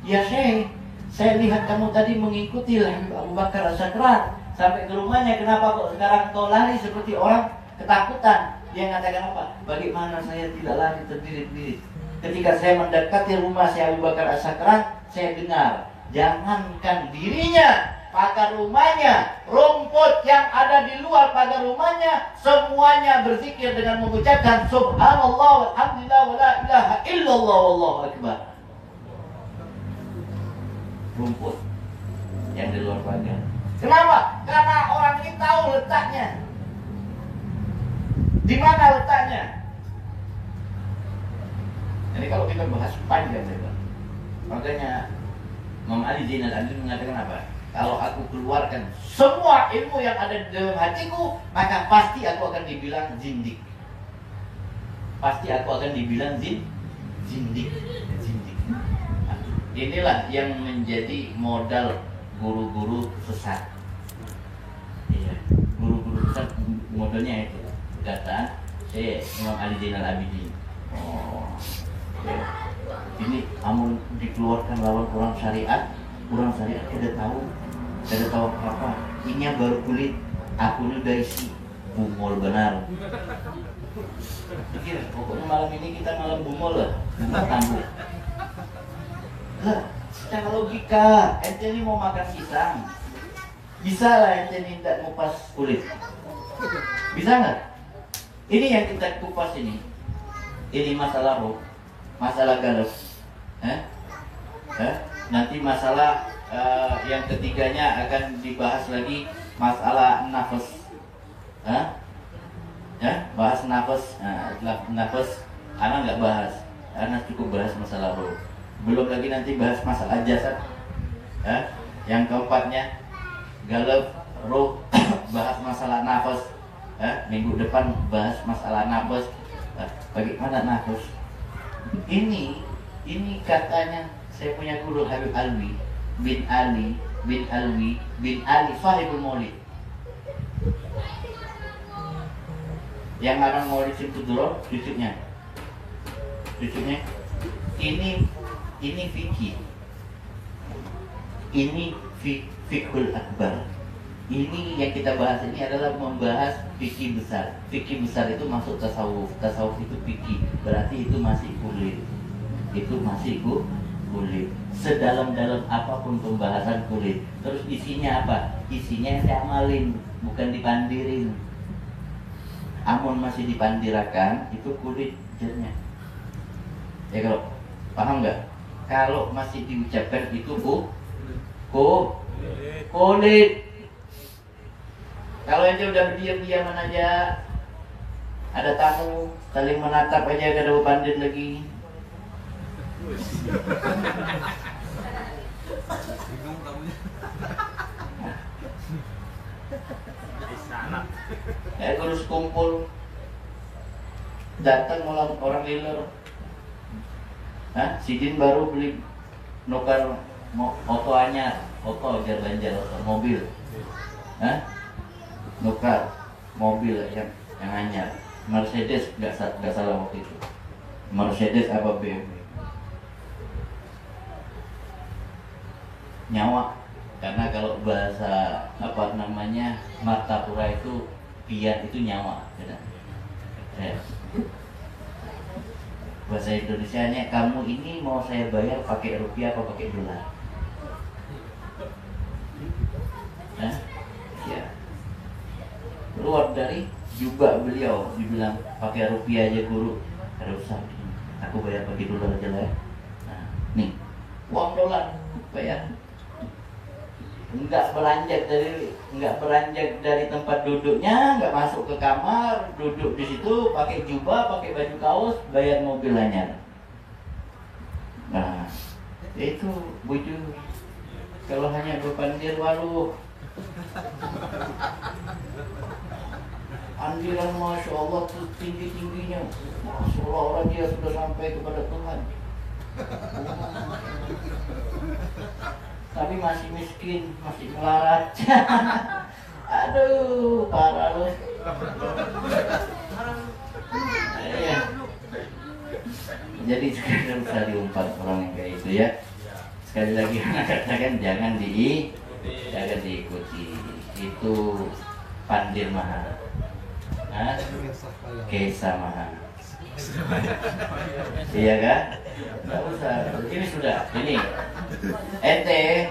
"Ya Syekh, saya lihat kamu tadi mengikuti Habib Abu Bakar As-Sakran sampai ke rumahnya, kenapa kok sekarang kau lari seperti orang ketakutan?" Dia mengatakan apa? "Bagaimana saya tidak lari terbirit-birit? Ketika saya mendekati rumah Syekh Abu Bakar As-Sakran, saya dengar, jangankan dirinya, pagar rumahnya, rumput yang ada di luar pagar rumahnya, semuanya berzikir dengan mengucapkan Subhanallah walhamdulillah wala ilaha illallah wallahu akbar." Rumput yang di luar pagar. Kenapa? Karena orang ini tahu letaknya. Di mana letaknya? Jadi kalau kita bahas panjang, makanya Imam Ali Zainal Abidin mengatakan apa? Kalau aku keluarkan semua ilmu yang ada di dalam hatiku, maka pasti aku akan dibilang zindik. Pasti aku akan dibilang zindik. Nah, inilah yang menjadi modal guru-guru sesat. Iya, guru-guru sesat modalnya itu. Kata Imam Ali Zainal Abidin. Oh, ya. Ini amun dikeluarkan lawan orang syariat tidak tahu apa. Ini baru kulit, aku ini udah isi bungol benar. Pikir pokoknya malam ini kita malam bungol lah, tambah. Lah, secara logika, ente ini mau makan pisang, bisa lah ente ini tidak ngupas kulit, bisa nggak? Ini yang kita kupas ini masalah roh, masalah galau. Nanti masalah yang ketiganya akan dibahas lagi, masalah nafas. Bahas nafas. Nafas anak nggak bahas, anak cukup bahas masalah roh. Belum lagi nanti bahas masalah jasad. Yang keempatnya galau roh, bahas masalah nafas. Minggu depan bahas masalah nafas. Bagaimana nafas? Ini katanya saya punya guru Habib Alwi bin Ali Sahibul Maulid, yang orang Maulid Simtuduro, cucunya ini fikih, ini fikhul akbar. Ini yang kita bahas ini adalah membahas fikih besar. Fikih besar itu masuk tasawuf. Tasawuf itu fikih, berarti itu masih kulit. Itu masih kulit. Sedalam-dalam apapun pembahasan kulit. Terus isinya apa? Isinya yang diamalin, bukan dipandirin. Amun masih dipandirakan, itu kulit jadinya. Ya kalau paham nggak? Kalau masih diucapkan itu kulit. Kalau ente udah berdiam-diaman aja, ada tamu, saling menatap aja, gak ada bandit lagi. Bingung kamunya. Di sana. Ya terus kumpul, datang orang dealer. Hah? Sidin baru beli nukar oto anyar, oto banjar oto mobil. Hah? Nukar mobil yang anyar. Mercedes nggak salah waktu itu. Mercedes apa BMW? Nyawa. Karena kalau bahasa apa namanya Martapura itu pian itu nyawa, benar. Ya. Bahasa Indonesianya, kamu ini mau saya bayar pakai rupiah apa pakai dolar? Hah? Ya. Keluar dari jubah beliau, dibilang pakai rupiah aja guru. Ada usah, aku bayar pakai dolar aja lah. Nah, nih, uang dolar bayar. Enggak beranjak dari tempat duduknya, enggak masuk ke kamar, duduk di situ pakai jubah, pakai baju kaos, bayar mobil anyar. Nah, itu bujur. Kalau hanya berpandir waluh, andiran Masya Allah tuh tinggi-tingginya, seolah-olah dia sudah sampai kepada Tuhan. Tapi masih miskin, masih melarat. Aduh, parah lu. Ya. Jadi sekarang bisa diumpat orang yang kayak itu ya. Sekali lagi katakan jangan diikuti. Itu pandir mahal. Hah? Kesa mahal. Iya kan? Nggak usah. Ini sudah. Ini ente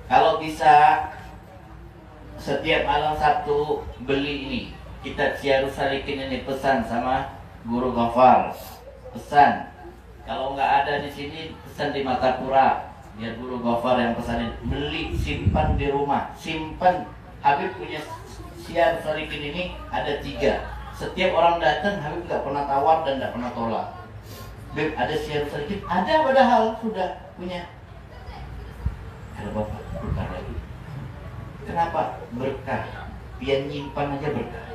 kalau bisa setiap malam Sabtu beli ini kitab Syiarus Salikin ini, pesan sama Guru Ghafar. Pesan. Kalau nggak ada di sini, pesan di Martapura. Biar Guru Ghafar yang pesanin. Beli, simpan di rumah. Simpan. Habib punya Syiarus Salikin ini ada 3. Setiap orang datang, Habib nggak pernah tawar dan nggak pernah tolak. Habib ada Syiarus Salikin, ada padahal sudah punya. Ada bapak berkah lagi. Kenapa berkah? Pian nyimpan aja berkah.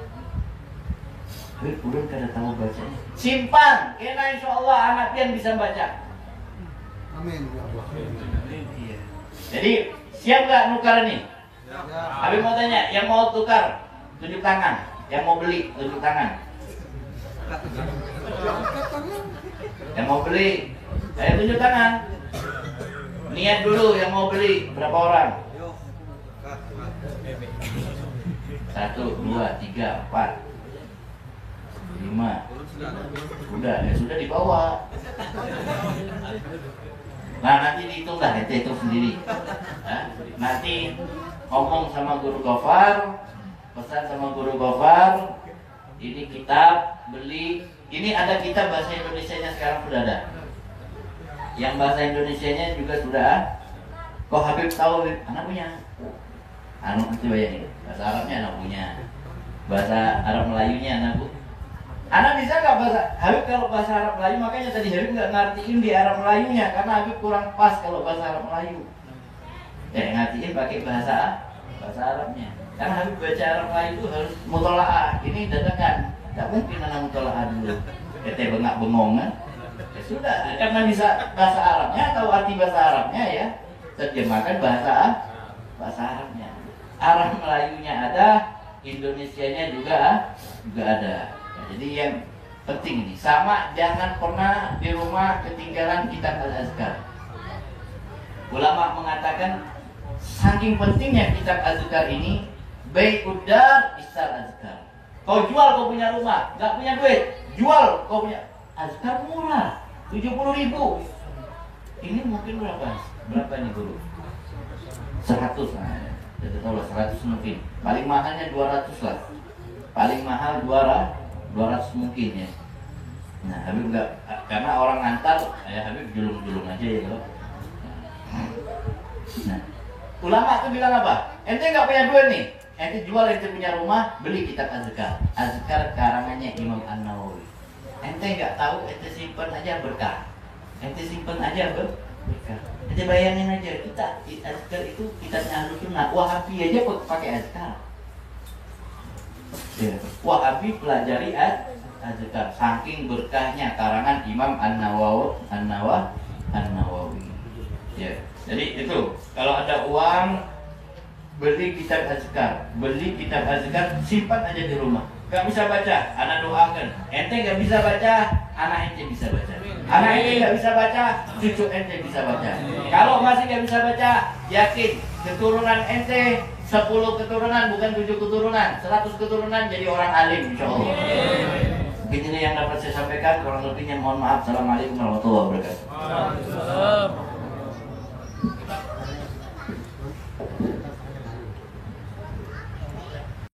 Habib udah kada tahu bacanya. Simpan, karena insya Allah anak pian bisa baca. Amin ya Allah. Iya. Jadi siap nggak nukar ini? Ya. Habib mau tanya, yang mau tukar tunjuk tangan. Yang mau beli, tunjuk tangan. Yang mau beli, saya tunjuk tangan. Niat dulu yang mau beli, berapa orang? 1, 2, 3, 4, 5. Udah, ya sudah dibawa. Nah nanti dihitung dah, ente hitung sendiri. Nanti ngomong sama Guru Ghafar, pesan sama Guru Ghafar, ini kitab beli. Ini ada kitab bahasa Indonesianya sekarang sudah ada. Yang bahasa Indonesianya juga sudah. Kok Habib tahu? Anak punya. Anu itu bayangin. Bahasa Arabnya anak punya. Bahasa Arab Melayunya anak bu. Anak bisa nggak bahasa Habib kalau bahasa Arab Melayu? Makanya tadi Habib nggak ngertiin di Arab Melayunya karena Habib kurang pas kalau bahasa Arab Melayu. Ya ngertiin pakai bahasa Arabnya. Karena Habib baca Arab Melayu itu harus mutola'ah. Ini dadakan. Tidak mungkin anak mutola'ah dulu. Ete bengak bengong kan? Ya sudah, karena bisa bahasa Arabnya atau arti bahasa Arabnya ya, terjemahkan bahasa Arabnya. Arab Melayunya ada, Indonesianya juga ada. Ya, jadi yang penting ini, sama jangan pernah di rumah ketinggalan kitab Al-Azkar. Ulama mengatakan saking pentingnya kitab Al-Azkar ini, baik udar istar azkar. Kau jual kau punya rumah, nggak punya duit, jual kau punya azkar murah, 70.000. Ini mungkin berapa? Berapa nih guru? 100 lah. Tidak tahu lah 100 mungkin. Paling mahalnya 200 lah. Paling mahal 200 mungkin ya. Nah Habib nggak, karena orang ngantar, ya Habib julung-julung aja ya loh. Nah ulama tuh bilang apa? Ente nggak punya duit nih, ente jual ente punya rumah, beli kitab Azkar. Azkar karangannya Imam An-Nawawi. Ente nggak tahu, ente simpan aja berkah. Ente simpan aja berkah. Ente bayangin aja, kita Azkar itu kitabnya Ahlus Sunnah. Wahabi aja pakai Azkar. Ya. Wahabi pelajari Azkar. Saking berkahnya karangan Imam An-Nawawi. Ya. Jadi itu, kalau ada uang, beli kitab Azkar, simpan aja di rumah. Gak bisa baca, anak doakan. Ente gak bisa baca, anak ente bisa baca. Anak ente gak bisa baca, cucu ente bisa baca. Kalau masih gak bisa baca, yakin keturunan ente 10 keturunan, bukan 7 keturunan, 100 keturunan jadi orang alim, insya Allah. Begini yang dapat saya sampaikan, kurang lebihnya mohon maaf. Assalamualaikum warahmatullahi wabarakatuh.